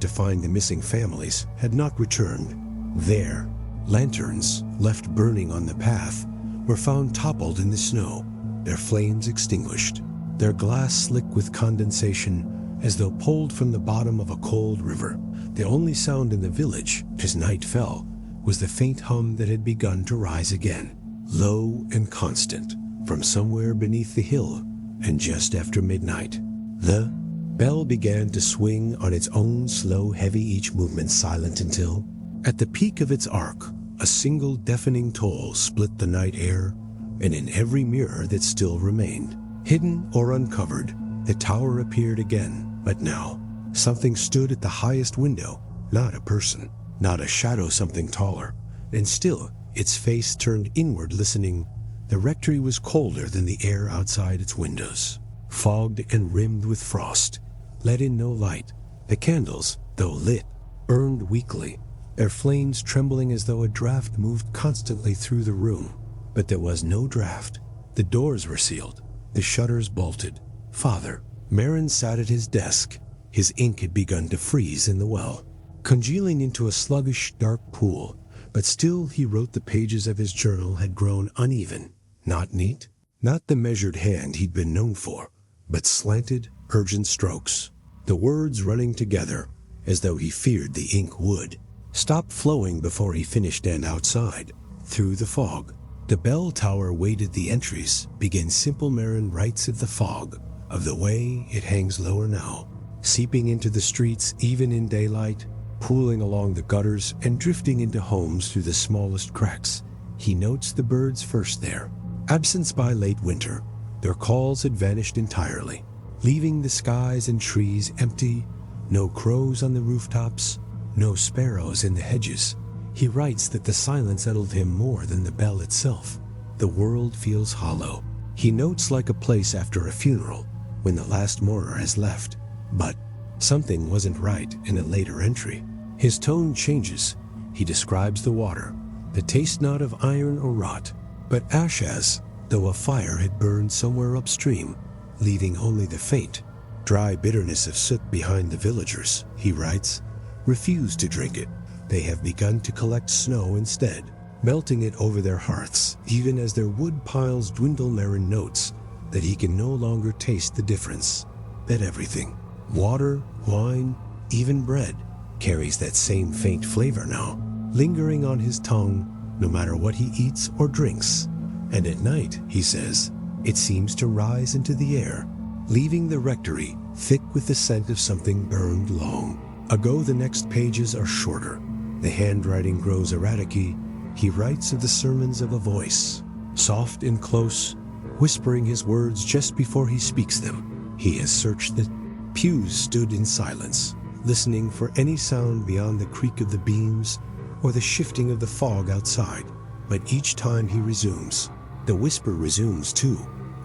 to find the missing families had not returned. There, lanterns left burning on the path were found toppled in the snow, their flames extinguished, their glass slick with condensation as though pulled from the bottom of a cold river. The only sound in the village, as night fell, was the faint hum that had begun to rise again, low and constant, from somewhere beneath the hill, and just after midnight. The bell began to swing on its own slow, heavy, each movement silent until, at the peak of its arc, a single deafening toll split the night air, and in every mirror that still remained, hidden or uncovered, the tower appeared again. But now, something stood at the highest window, not a person, not a shadow, something taller, and still, its face turned inward listening. The rectory was colder than the air outside its windows, fogged and rimmed with frost, let in no light. The candles, though lit, burned weakly, their flames trembling as though a draft moved constantly through the room. But there was no draft. The doors were sealed, the shutters bolted. Father Marin sat at his desk. His ink had begun to freeze in the well, congealing into a sluggish, dark pool, but still he wrote. The pages of his journal had grown uneven, not neat, not the measured hand he'd been known for, but slanted, urgent strokes, the words running together as though he feared the ink would stop flowing before he finished. And outside, through the fog, the bell tower waited. The entries begin. Simple Marin writes of the fog, of the way it hangs lower now, seeping into the streets even in daylight, pooling along the gutters and drifting into homes through the smallest cracks. He notes the birds first there, absent by late winter. Their calls had vanished entirely, leaving the skies and trees empty. No crows on the rooftops, no sparrows in the hedges. He writes that the silence settled him more than the bell itself. The world feels hollow. He notes, like a place after a funeral, when the last mourner has left. But something wasn't right in a later entry. His tone changes. He describes the water, the taste not of iron or rot, but ash, as though a fire had burned somewhere upstream, leaving only the faint, dry bitterness of soot behind. The villagers, he writes, refuse to drink it. They have begun to collect snow instead, melting it over their hearths, even as their wood piles dwindle. Marin notes that he can no longer taste the difference, that everything, water, wine, even bread, carries that same faint flavor now, lingering on his tongue, no matter what he eats or drinks. And at night, he says, it seems to rise into the air, leaving the rectory thick with the scent of something burned long ago. The next pages are shorter. The handwriting grows erratic. He writes of the sermons of a voice, soft and close, whispering his words just before he speaks them. He has searched the pews, stood in silence, listening for any sound beyond the creak of the beams or the shifting of the fog outside. But each time he resumes, the whisper resumes too,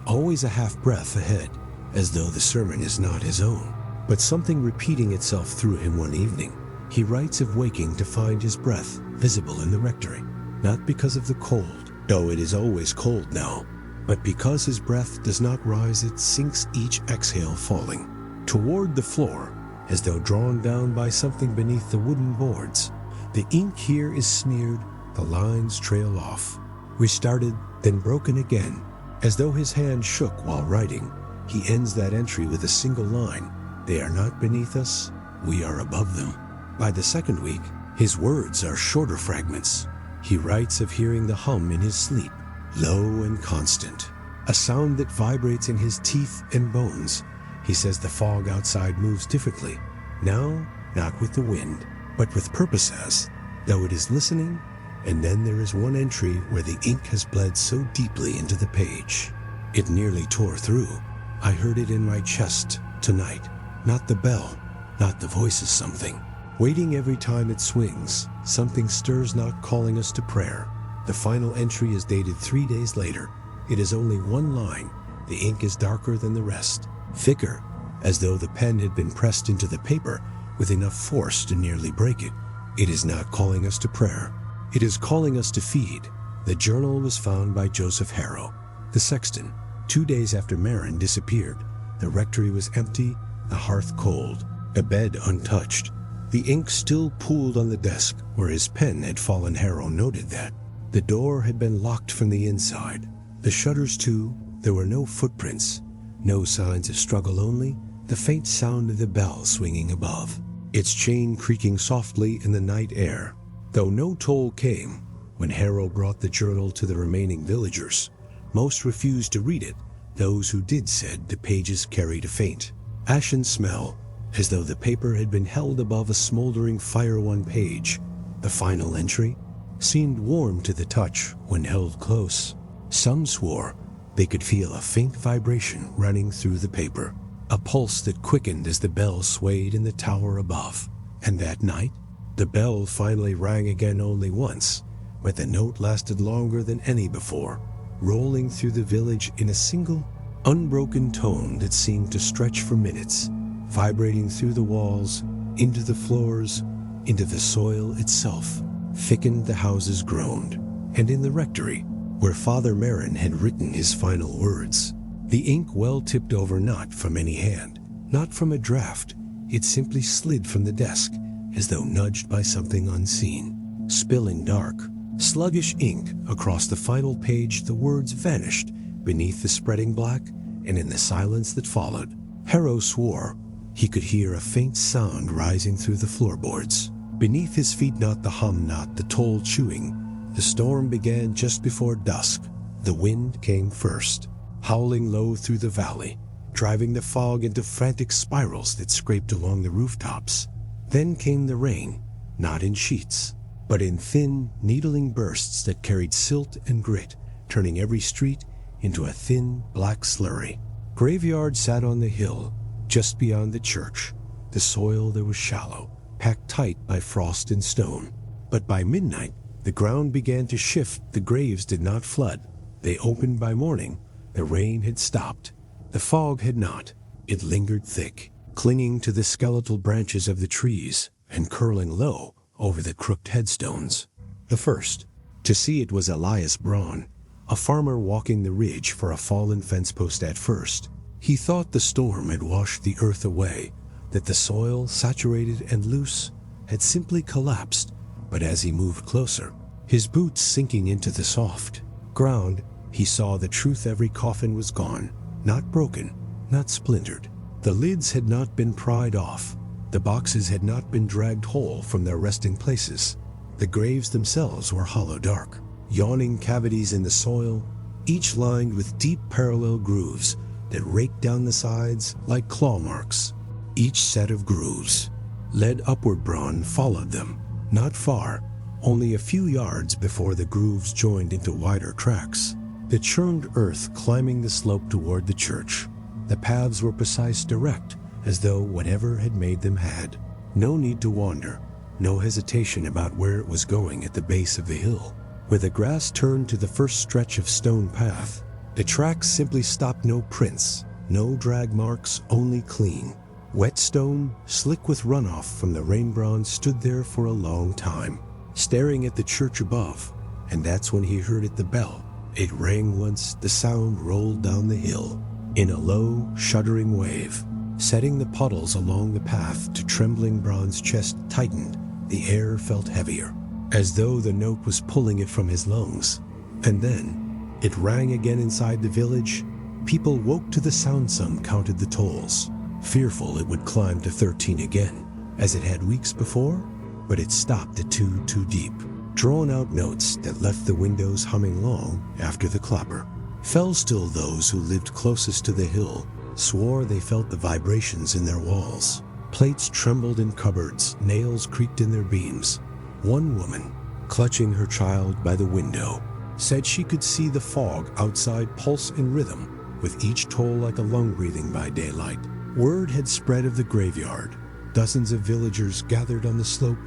always a half breath ahead, as though the sermon is not his own, but something repeating itself through him. One evening, he writes of waking to find his breath visible in the rectory, not because of the cold, though it is always cold now, but because his breath does not rise. It sinks, each exhale falling toward the floor, as though drawn down by something beneath the wooden boards. The ink here is smeared, the lines trail off, restarted, then broken again, as though his hand shook while writing. He ends that entry with a single line, they are not beneath us, we are above them. By the second week, his words are shorter fragments. He writes of hearing the hum in his sleep, low and constant, a sound that vibrates in his teeth and bones. He says the fog outside moves differently, now not with the wind, but with purpose, as though it is listening. And then there is one entry where the ink has bled so deeply into the page, it nearly tore through. I heard it in my chest tonight, not the bell, not the voices, something waiting every time it swings. Something stirs, not calling us to prayer. The final entry is dated 3 days later. It is only one line. The ink is darker than the rest, thicker, as though the pen had been pressed into the paper with enough force to nearly break it. It is not calling us to prayer. It is calling us to feed. The journal was found by Joseph Harrow, the sexton, 2 days after Marin disappeared. The rectory was empty, the hearth cold, a bed untouched. The ink still pooled on the desk where his pen had fallen. Harrow noted that the door had been locked from the inside. The shutters too. There were no footprints, no signs of struggle, only the faint sound of the bell swinging above, its chain creaking softly in the night air. Though no toll came, when Harrow brought the journal to the remaining villagers, most refused to read it. Those who did said the pages carried a faint, ashen smell, as though the paper had been held above a smoldering fire. One page, the final entry, seemed warm to the touch when held close. Some swore they could feel a faint vibration running through the paper, a pulse that quickened as the bell swayed in the tower above. And that night, the bell finally rang again, only once, but the note lasted longer than any before, rolling through the village in a single, unbroken tone that seemed to stretch for minutes, vibrating through the walls, into the floors, into the soil itself. Thickened the houses groaned, and in the rectory, where Father Merrin had written his final words, the ink well tipped over, not from any hand, not from a draft. It simply slid from the desk, as though nudged by something unseen. Spilling dark, sluggish ink across the final page, the words vanished beneath the spreading black, and in the silence that followed, Harrow swore he could hear a faint sound rising through the floorboards. Beneath his feet, not the hum, not the toll chewing. The storm began just before dusk. The wind came first, howling low through the valley, driving the fog into frantic spirals that scraped along the rooftops. Then came the rain, not in sheets, but in thin, needling bursts that carried silt and grit, turning every street into a thin, black slurry. Graveyard sat on the hill, just beyond the church. The soil there was shallow, packed tight by frost and stone. But by midnight, the ground began to shift. The graves did not flood. They opened by morning. The rain had stopped. The fog had not. It lingered thick, clinging to the skeletal branches of the trees and curling low over the crooked headstones. The first to see it was Elias Braun, a farmer walking the ridge for a fallen fence post. At first, he thought the storm had washed the earth away, that the soil, saturated and loose, had simply collapsed. But as he moved closer, his boots sinking into the soft ground, he saw the truth. Every coffin was gone, not broken, not splintered. The lids had not been pried off. The boxes had not been dragged whole from their resting places. The graves themselves were hollow, dark, yawning cavities in the soil, each lined with deep parallel grooves that raked down the sides like claw marks. Each set of grooves led upward. Braun followed them, not far, only a few yards before the grooves joined into wider tracks. The churned earth climbing the slope toward the church. The paths were precise, direct, as though whatever had made them had. No need to wander, no hesitation about where it was going. At the base of the hill, where the grass turned to the first stretch of stone path, the tracks simply stopped. No prints, no drag marks, only clean, wet stone, slick with runoff from the rain. Braun stood there for a long time, staring at the church above, and that's when he heard it, the bell. It rang once. The sound rolled down the hill in a low, shuddering wave, setting the puddles along the path to trembling. Braun's chest tightened. The air felt heavier, as though the note was pulling it from his lungs. And then it rang again inside the village. People woke to the sound. Some counted the tolls, fearful it would climb to 13 again, as it had weeks before, but it stopped at 2 too deep. Drawn-out notes that left the windows humming long after the clapper. Fell still. Those who lived closest to the hill swore they felt the vibrations in their walls. Plates trembled in cupboards, nails creaked in their beams. One woman, clutching her child by the window, said she could see the fog outside pulse in rhythm with each toll like a lung breathing by daylight. Word had spread of the graveyard. Dozens of villagers gathered on the slope,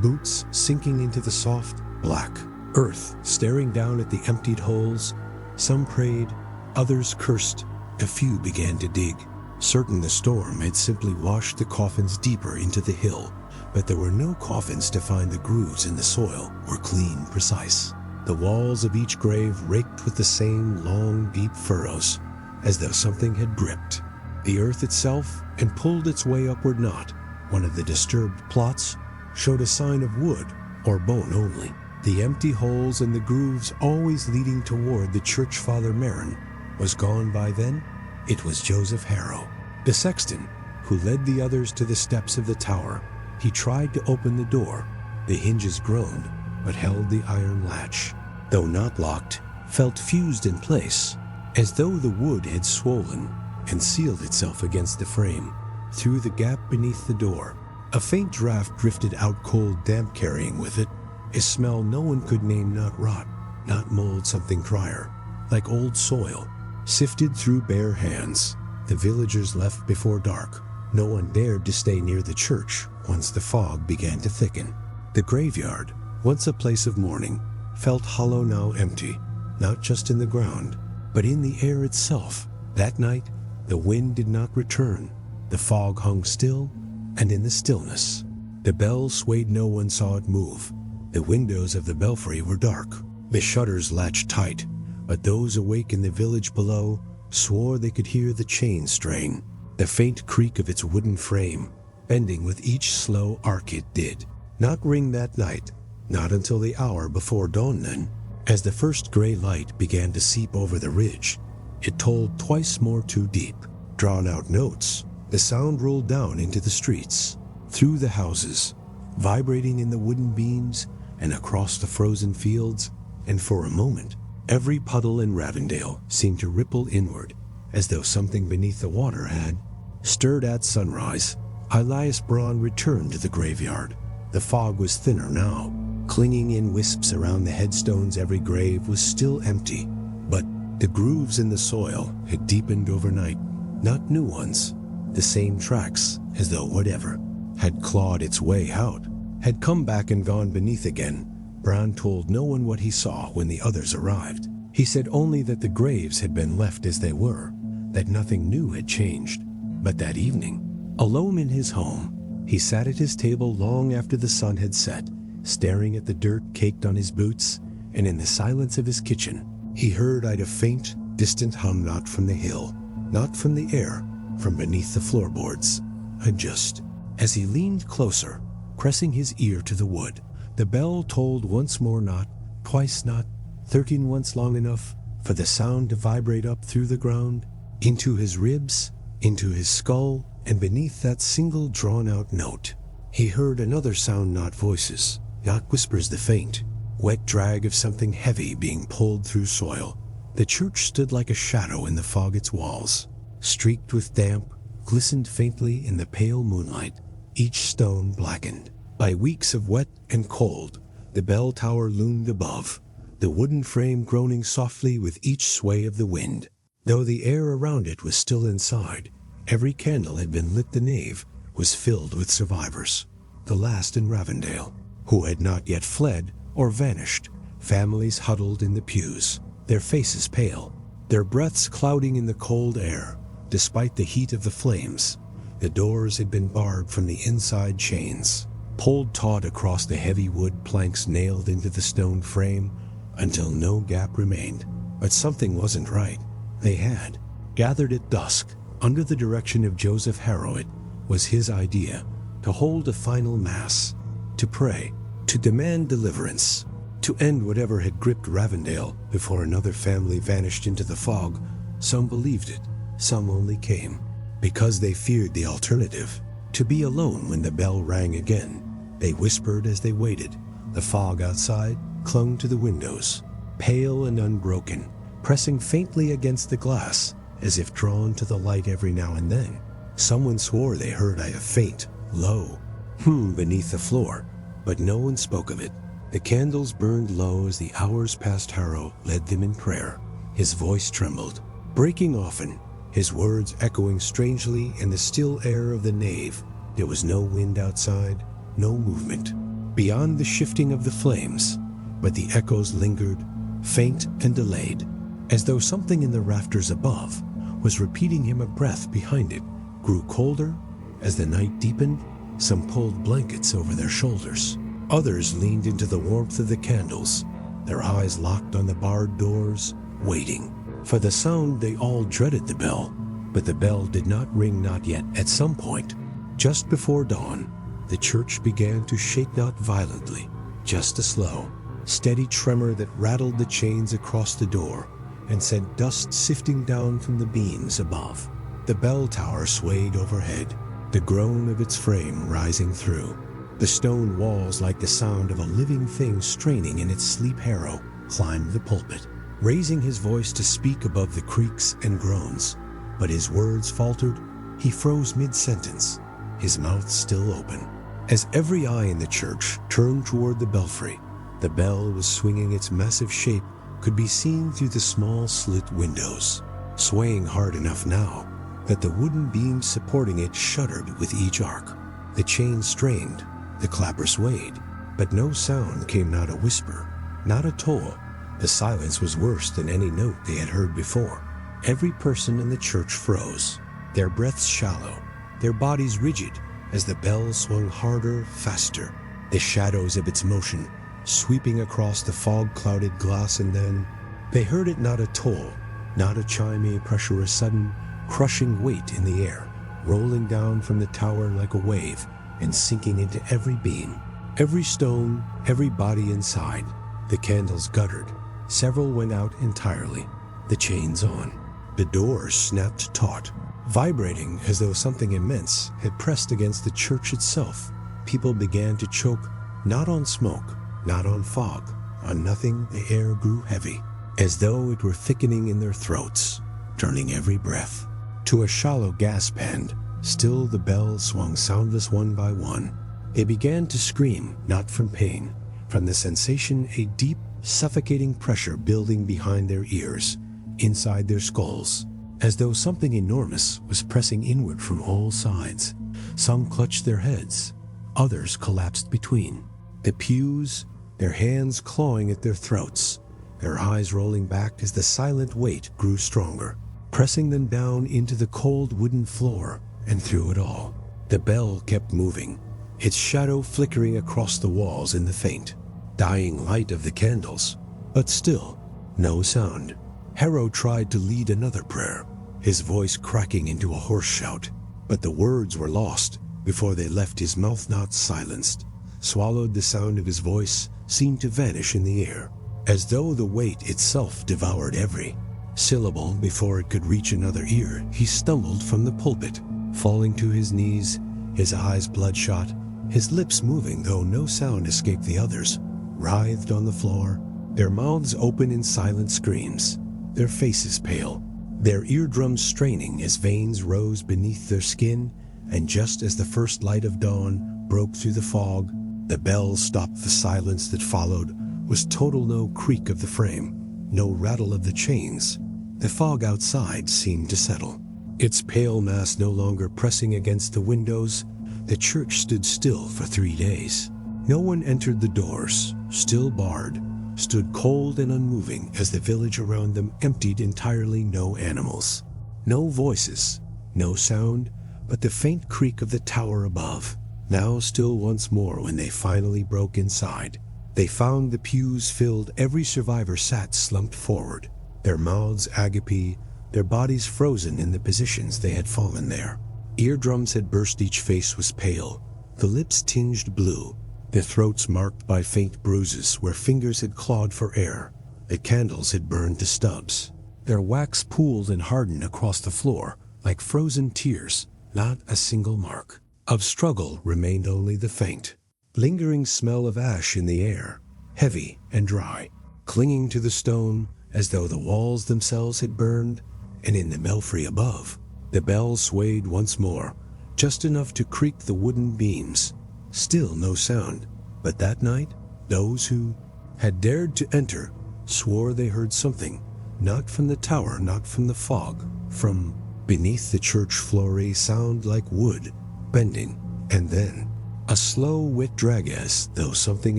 boots sinking into the soft, black earth, staring down at the emptied holes. Some prayed, others cursed. A few began to dig, certain the storm had simply washed the coffins deeper into the hill. But there were no coffins to find. The grooves in the soil were clean, precise. The walls of each grave raked with the same long, deep furrows, as though something had gripped the earth itself and pulled its way upward. Not one of the disturbed plots showed a sign of wood or bone only. The empty holes and the grooves always leading toward the church. Father Merrin was gone by then. It was Joseph Harrow. The sexton who led the others to the steps of the tower. He tried to open the door. The hinges groaned, but held the iron latch. Though not locked, felt fused in place, as though the wood had swollen and sealed itself against the frame. Through the gap beneath the door, a faint draught drifted out, cold damp carrying with it a smell no one could name, not rot, not mold, something drier, like old soil, sifted through bare hands. The villagers left before dark. No one dared to stay near the church once the fog began to thicken. The graveyard, once a place of mourning, felt hollow, now empty, not just in the ground, but in the air itself. That night, the wind did not return. The fog hung still, and in the stillness, the bell swayed. No one saw it move. The windows of the belfry were dark. The shutters latched tight, but those awake in the village below swore they could hear the chain strain, the faint creak of its wooden frame, bending with each slow arc. It did not ring that night, not until the hour before dawn. Then, as the first gray light began to seep over the ridge, it tolled twice more, too deep. Drawn-out notes, the sound rolled down into the streets, through the houses, vibrating in the wooden beams and across the frozen fields, and for a moment, every puddle in Ravendale seemed to ripple inward, as though something beneath the water had stirred. At sunrise, Elias returned to the graveyard. The fog was thinner now, clinging in wisps around the headstones. Every grave was still empty, but the grooves in the soil had deepened overnight, not new ones. The same tracks, as though whatever had clawed its way out had come back and gone beneath again. Bran told no one what he saw when the others arrived. He said only that the graves had been left as they were, that nothing new had changed. But that evening, alone in his home, he sat at his table long after the sun had set, staring at the dirt caked on his boots, and in the silence of his kitchen, he heard a faint, distant hum, not from the hill, not from the air, from beneath the floorboards. And just as he leaned closer, pressing his ear to the wood, the bell tolled once more, not twice, not 13, once, long enough for the sound to vibrate up through the ground, into his ribs, into his skull, and beneath that single drawn-out note, he heard another sound, not voices, not whispers, the faint, wet drag of something heavy being pulled through soil. The church stood like a shadow in the fog. Its walls, streaked with damp, glistened faintly in the pale moonlight, each stone blackened by weeks of wet and cold. The bell tower loomed above, the wooden frame groaning softly with each sway of the wind. Though the air around it was still inside, every candle had been lit. The nave was filled with survivors, the last in Ravendale, who had not yet fled or vanished. Families huddled in the pews, their faces pale, their breaths clouding in the cold air. Despite the heat of the flames, the doors had been barred from the inside, chains pulled taut across the heavy wood planks nailed into the stone frame until no gap remained. But something wasn't right. They had gathered at dusk under the direction of Joseph Harrow. It was his idea to hold a final mass, to pray, to demand deliverance, to end whatever had gripped Ravendale before another family vanished into the fog. Some believed it, some only came because they feared the alternative, to be alone when the bell rang again. They whispered as they waited. The fog outside clung to the windows, pale and unbroken, pressing faintly against the glass, as if drawn to the light. Every now and then, someone swore they heard a faint, low beneath the floor, but no one spoke of it. The candles burned low as the hours passed. Harrow led them in prayer. His voice trembled, breaking often, his words echoing strangely in the still air of the nave. There was no wind outside, no movement beyond the shifting of the flames, but the echoes lingered, faint and delayed, as though something in the rafters above was repeating him. A breath behind it grew colder as the night deepened. Some pulled blankets over their shoulders. Others leaned into the warmth of the candles, their eyes locked on the barred doors, waiting for the sound. They all dreaded the bell, but the bell did not ring, not yet. At some point, just before dawn, the church began to shake, not violently, just a slow, steady tremor that rattled the chains across the door and sent dust sifting down from the beams above. The bell tower swayed overhead, the groan of its frame rising through. The stone walls, like the sound of a living thing straining in its sleep harrow, climbed the pulpit, raising his voice to speak above the creaks and groans. But his words faltered. He froze mid-sentence, his mouth still open. As every eye in the church turned toward the belfry, the bell was swinging. Its massive shape could be seen through the small slit windows, swaying hard enough now that the wooden beams supporting it shuddered with each arc. The chain strained, the clapper swayed, but no sound came, not a whisper, not a toll. The silence was worse than any note they had heard before. Every person in the church froze, their breaths shallow, their bodies rigid as the bell swung harder, faster, the shadows of its motion sweeping across the fog-clouded glass. And then they heard it, not a toll, not a chime, a pressure, a sudden, crushing weight in the air, rolling down from the tower like a wave and sinking into every beam, every stone, every body inside. The candles guttered. Several went out entirely, the chains on. The doors snapped taut, vibrating as though something immense had pressed against the church itself. People began to choke, not on smoke, not on fog, on nothing. The air grew heavy, as though it were thickening in their throats, turning every breath to a shallow gasp. And still the bells swung soundless one by one. They began to scream, not from pain, from the sensation, a deep, suffocating pressure building behind their ears, inside their skulls, as though something enormous was pressing inward from all sides. Some clutched their heads, others collapsed between the pews, their hands clawing at their throats, their eyes rolling back as the silent weight grew stronger, pressing them down into the cold wooden floor. And through it all, the bell kept moving, its shadow flickering across the walls in the faint, dying light of the candles. But still, no sound. Harrow tried to lead another prayer, his voice cracking into a hoarse shout, but the words were lost before they left his mouth. Not silenced, swallowed. The sound of his voice seemed to vanish in the air, as though the weight itself devoured every syllable before it could reach another ear. He stumbled from the pulpit, falling to his knees, his eyes bloodshot, his lips moving though no sound escaped. The others writhed on the floor, their mouths open in silent screams, their faces pale, their eardrums straining as veins rose beneath their skin. And just as the first light of dawn broke through the fog, the bell stopped. The silence that followed was total. No creak of the frame, no rattle of the chains. The fog outside seemed to settle, its pale mass no longer pressing against the windows. The church stood still for 3 days. No one entered. The doors, still barred, stood cold and unmoving as the village around them emptied entirely. No animals, no voices, no sound but the faint creak of the tower above. Now still once more. When they finally broke inside, they found the pews filled. Every survivor sat slumped forward, their mouths agape, their bodies frozen in the positions they had fallen there. Eardrums had burst, each face was pale, the lips tinged blue, the throats marked by faint bruises where fingers had clawed for air. The candles had burned to stubs, their wax pooled and hardened across the floor like frozen tears. Not a single mark of struggle remained, only the faint, lingering smell of ash in the air, heavy and dry, clinging to the stone as though the walls themselves had burned. And in the belfry above, the bell swayed once more, just enough to creak the wooden beams. Still no sound, but that night, those who had dared to enter swore they heard something, not from the tower, not from the fog, from beneath the church floor, a sound like wood bending, and then a slow, wet drag, as though something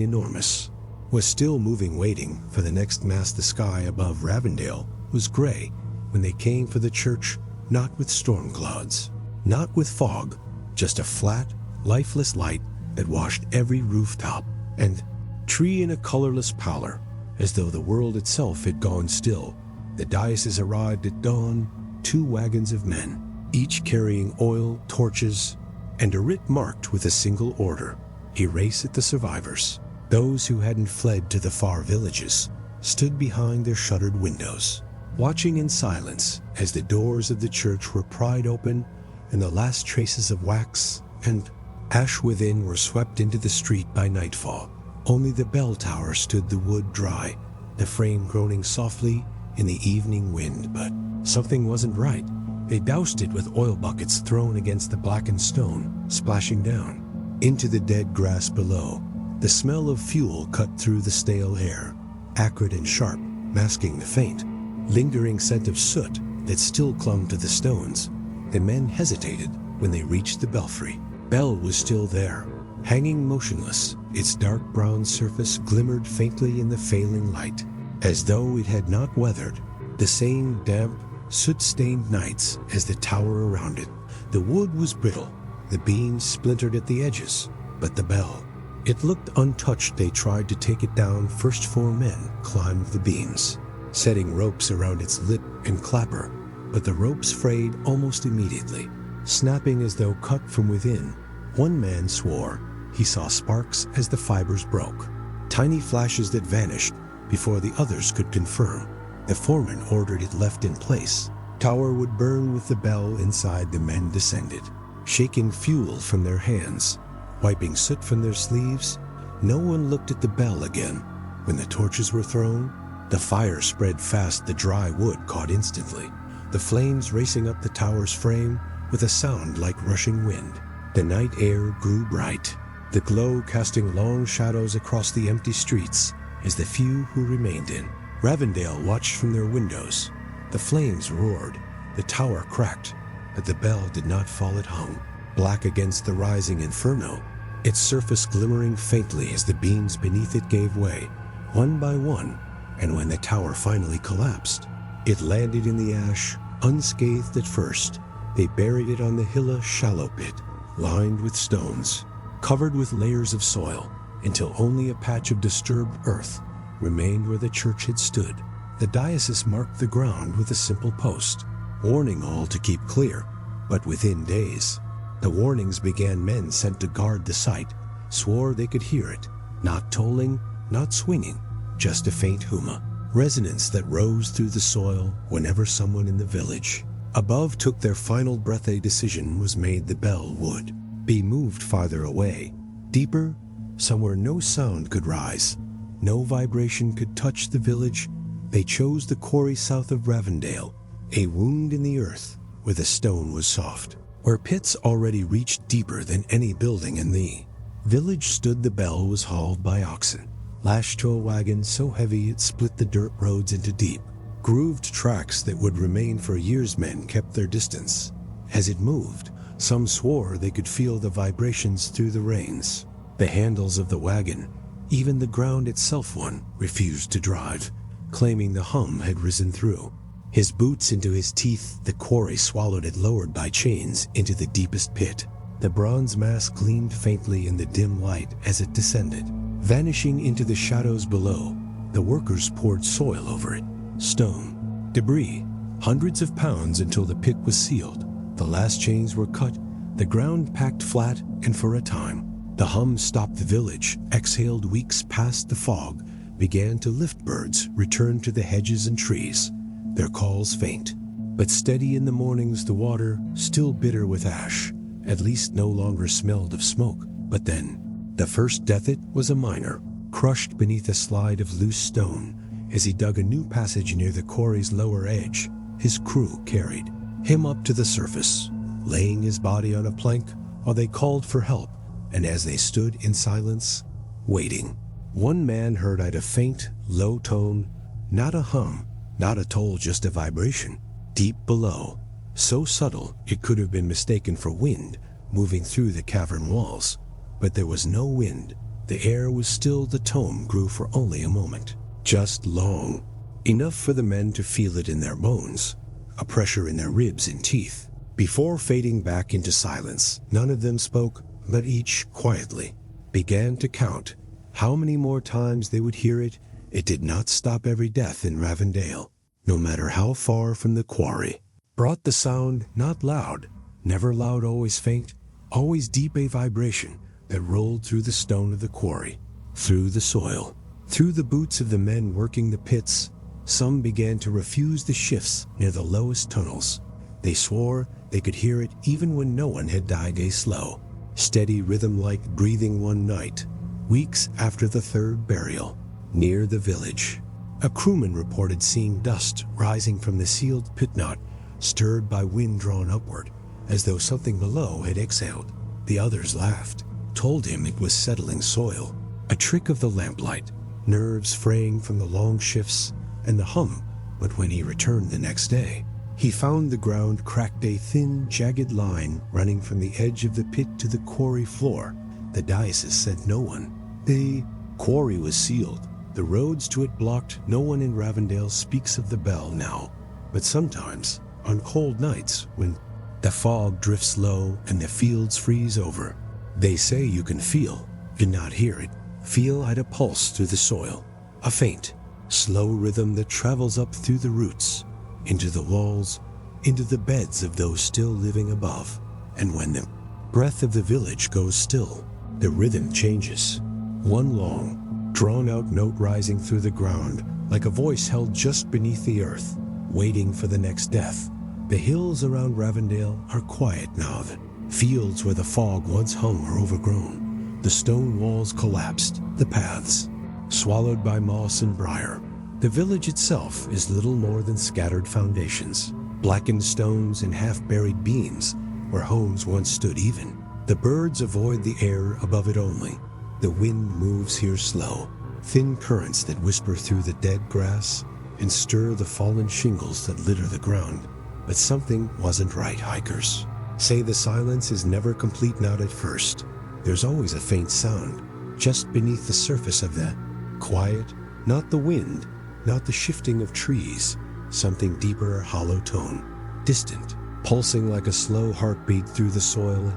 enormous was still moving, waiting for the next mass. The sky above Ravendale was gray when they came for the church, not with storm clouds, not with fog, just a flat, lifeless light that washed every rooftop and tree in a colorless pallor, as though the world itself had gone still. The diocese arrived at dawn, 2 wagons of men, each carrying oil, torches, and a writ marked with a single order: erase at the survivors. Those who hadn't fled to the far villages stood behind their shuttered windows, watching in silence as the doors of the church were pried open and the last traces of wax and ash within were swept into the street by nightfall. Only the bell tower stood the wood dry, the frame groaning softly in the evening wind. But something wasn't right. They doused it with oil buckets thrown against the blackened stone, splashing down into the dead grass below. The smell of fuel cut through the stale air, acrid and sharp, masking the faint, lingering scent of soot that still clung to the stones. The men hesitated when they reached the belfry. Bell was still there, hanging motionless. Its dark brown surface glimmered faintly in the failing light, as though it had not weathered the same damp, soot-stained nights as the tower around it. The wood was brittle, the beams splintered at the edges, but the bell, it looked untouched. They tried to take it down. First 4 men climbed the beams, setting ropes around its lip and clapper, but the ropes frayed almost immediately, snapping as though cut from within. One man swore he saw sparks as the fibers broke, tiny flashes that vanished before the others could confirm. The foreman ordered it left in place. Tower would burn with the bell inside. The men descended, shaking fuel from their hands, wiping soot from their sleeves. No one looked at the bell again. When the torches were thrown, the fire spread fast. The dry wood caught instantly, the flames racing up the tower's frame with a sound like rushing wind. The night air grew bright, the glow casting long shadows across the empty streets as the few who remained in Ravendale watched from their windows. The flames roared, the tower cracked, but the bell did not fall. It hung, black against the rising inferno, its surface glimmering faintly as the beams beneath it gave way, one by one, and when the tower finally collapsed, it landed in the ash, unscathed at first. They buried it on the hilly, shallow pit, lined with stones, covered with layers of soil, until only a patch of disturbed earth remained where the church had stood. The diocese marked the ground with a simple post, warning all to keep clear. But within days, the warnings began. Men sent to guard the site swore they could hear it, not tolling, not swinging, just a faint huma, resonance that rose through the soil whenever someone in the village above took their final breath. A decision was made. The bell would be moved farther away, deeper, somewhere no sound could rise, no vibration could touch the village. They chose the quarry south of Ravendale, a wound in the earth where the stone was soft, where pits already reached deeper than any building in the village stood. The bell was hauled by oxen, lashed to a wagon so heavy it split the dirt roads into deep, grooved tracks that would remain for years. Men kept their distance. As it moved, some swore they could feel the vibrations through the reins, the handles of the wagon, even the ground itself. One refused to drive, claiming the hum had risen through his boots into his teeth. The quarry swallowed it, lowered by chains into the deepest pit. The bronze mass gleamed faintly in the dim light as it descended, vanishing into the shadows below. The workers poured soil over it, stone, debris, hundreds of pounds, until the pit was sealed. The last chains were cut, the ground packed flat, and for a time, the hum stopped. The village exhaled. Weeks passed. The fog began to lift. Birds returned to the hedges and trees, their calls faint, but steady in the mornings. The water, still bitter with ash, at least no longer smelled of smoke. But then, the first death. It was a miner, crushed beneath a slide of loose stone as he dug a new passage near the quarry's lower edge. His crew carried him up to the surface, laying his body on a plank while they called for help. And as they stood in silence, waiting, one man heard a faint, low tone, not a hum, not a toll, just a vibration, deep below, so subtle it could have been mistaken for wind moving through the cavern walls. But there was no wind. The air was still. The tone grew for only a moment, just long, enough for the men to feel it in their bones, a pressure in their ribs and teeth. Before fading back into silence, none of them spoke, but each, quietly, began to count how many more times they would hear it. It did not stop. Every death in Ravendale, no matter how far from the quarry, brought the sound, not loud, never loud, always faint, always deep, a vibration that rolled through the stone of the quarry, through the soil, through the boots of the men working the pits. Some began to refuse the shifts near the lowest tunnels. They swore They could hear it even when no one had died a slow, steady rhythm like breathing one night, weeks after the third burial. Near the village, a crewman reported seeing dust rising from the sealed pit knot, stirred by wind drawn upward, as though something below had exhaled. The others laughed, told him it was settling soil, a trick of the lamplight, nerves fraying from the long shifts and the hum. But when he returned the next day, he found the ground cracked a thin, jagged line running from the edge of the pit to the quarry floor. The diocese sent no one. The quarry was sealed, the roads to it blocked. No one in Ravendale speaks of the bell now, but sometimes, on cold nights when the fog drifts low and the fields freeze over, they say you can feel, do not hear it, feel at a pulse through the soil, a faint, slow rhythm that travels up through the roots, into the walls, into the beds of those still living above. And when the breath of the village goes still, the rhythm changes. One long, drawn-out note rising through the ground, like a voice held just beneath the earth, waiting for the next death. The hills around Ravendale are quiet now. The fields where the fog once hung are overgrown. The stone walls collapsed, the paths swallowed by moss and briar. The village itself is little more than scattered foundations, blackened stones and half-buried beams where homes once stood even. The birds avoid the air above it only. The wind moves here slow, thin currents that whisper through the dead grass and stir the fallen shingles that litter the ground. But something wasn't right, hikers. Say the silence is never complete, not at first. There's always a faint sound, just beneath the surface of the quiet, not the wind, not the shifting of trees, something deeper, hollow tone, distant, pulsing like a slow heartbeat through the soil,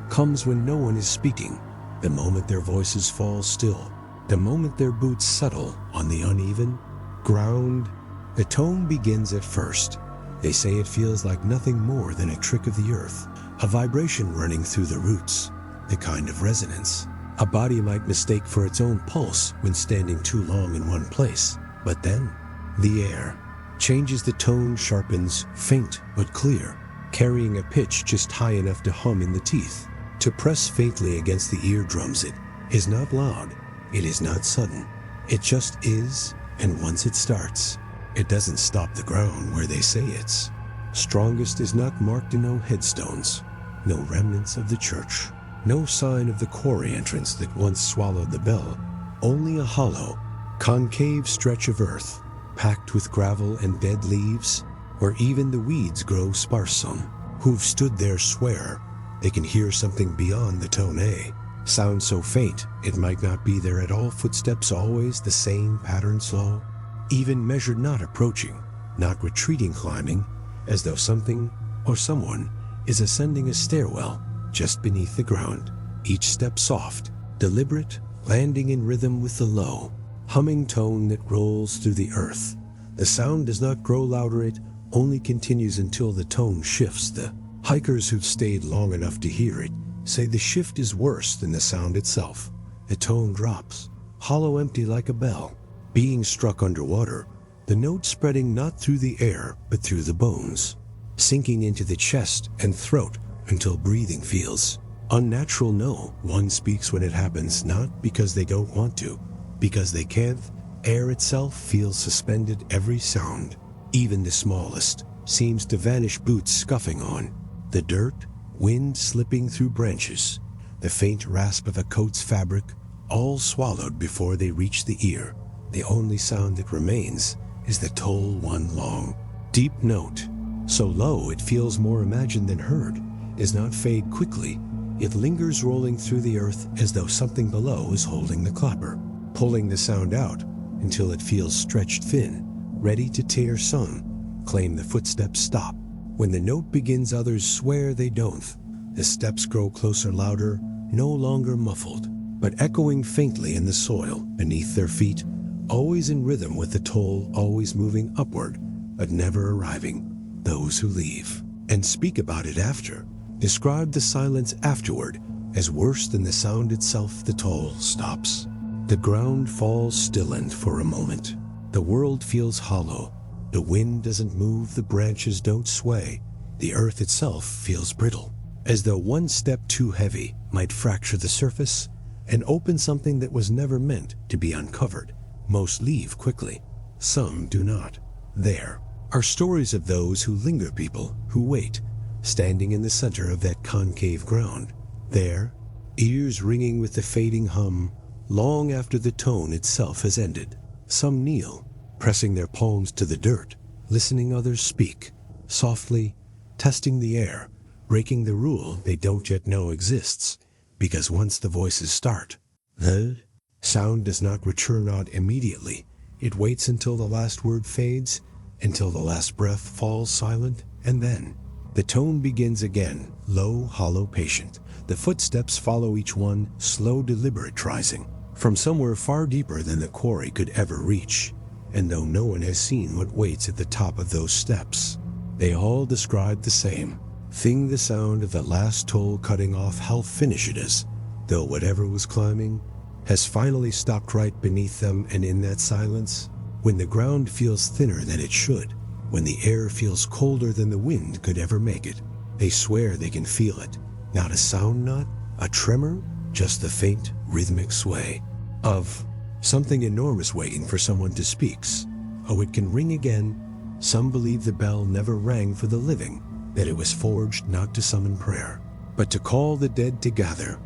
comes when no one is speaking, the moment their voices fall still, the moment their boots settle on the uneven ground. The tone begins at first. They say it feels like nothing more than a trick of the earth, a vibration running through the roots, the kind of resonance a body might mistake for its own pulse when standing too long in one place. But then, the air changes, the tone sharpens, faint but clear, carrying a pitch just high enough to hum in the teeth, to press faintly against the eardrums. It is not loud, it is not sudden, it just is, and once it starts, it doesn't stop the ground where they say it's strongest. Is not marked in no headstones, no remnants of the church, no sign of the quarry entrance that once swallowed the bell, only a hollow, concave stretch of earth, packed with gravel and dead leaves, where even the weeds grow sparsome. Who've stood there swear they can hear something beyond the tone, sound so faint it might not be there at all. Footsteps always the same pattern, slow, even measured, not approaching, not retreating, climbing, as though something or someone is ascending a stairwell just beneath the ground. Each step soft, deliberate, landing in rhythm with the low, humming tone that rolls through the earth. The sound does not grow louder, it only continues until the tone shifts. The hikers who've stayed long enough to hear it say the shift is worse than the sound itself. The tone drops, hollow, empty, like a bell being struck underwater, the note spreading not through the air but through the bones, sinking into the chest and throat until breathing feels unnatural. No one speaks when it happens, not because they don't want to, because they can't. Air itself feels suspended. Every sound, even the smallest, seems to vanish. Boots scuffing on the dirt, wind slipping through branches, the faint rasp of a coat's fabric, all swallowed before they reach the ear. The only sound that remains is the toll, one long, deep note, so low it feels more imagined than heard, does not fade quickly. It lingers, rolling through the earth as though something below is holding the clapper, pulling the sound out until it feels stretched thin, ready to tear. Some claim the footsteps stop. When the note begins, others swear they don't. The steps grow closer, louder, no longer muffled, but echoing faintly in the soil beneath their feet, always in rhythm with the toll, always moving upward, but never arriving. Those who leave and speak about it after describe the silence afterward as worse than the sound itself. The toll stops. The ground falls still, and for a moment, the world feels hollow. The wind doesn't move, the branches don't sway. The earth itself feels brittle, as though one step too heavy might fracture the surface and open something that was never meant to be uncovered. Most leave quickly, some do not. There are stories of those who linger, people who wait, standing in the center of that concave ground. There, ears ringing with the fading hum, long after the tone itself has ended. Some kneel, pressing their palms to the dirt, listening others speak, softly, testing the air, breaking the rule they don't yet know exists, because once the voices start, the sound does not return out immediately. It waits until the last word fades, until the last breath falls silent, and then the tone begins again, low, hollow, patient. The footsteps follow each one, slow, deliberate rising, from somewhere far deeper than the quarry could ever reach. And though no one has seen what waits at the top of those steps, they all describe the same thing, the sound of the last toll cutting off. How finish it is, though whatever was climbing has finally stopped right beneath them. And in that silence, when the ground feels thinner than it should, when the air feels colder than the wind could ever make it, they swear they can feel it. Not a sound knot, a tremor, just the faint rhythmic sway of something enormous waiting for someone to speak. Oh, it can ring again. Some believe the bell never rang for the living, that it was forged not to summon prayer, but to call the dead to gather,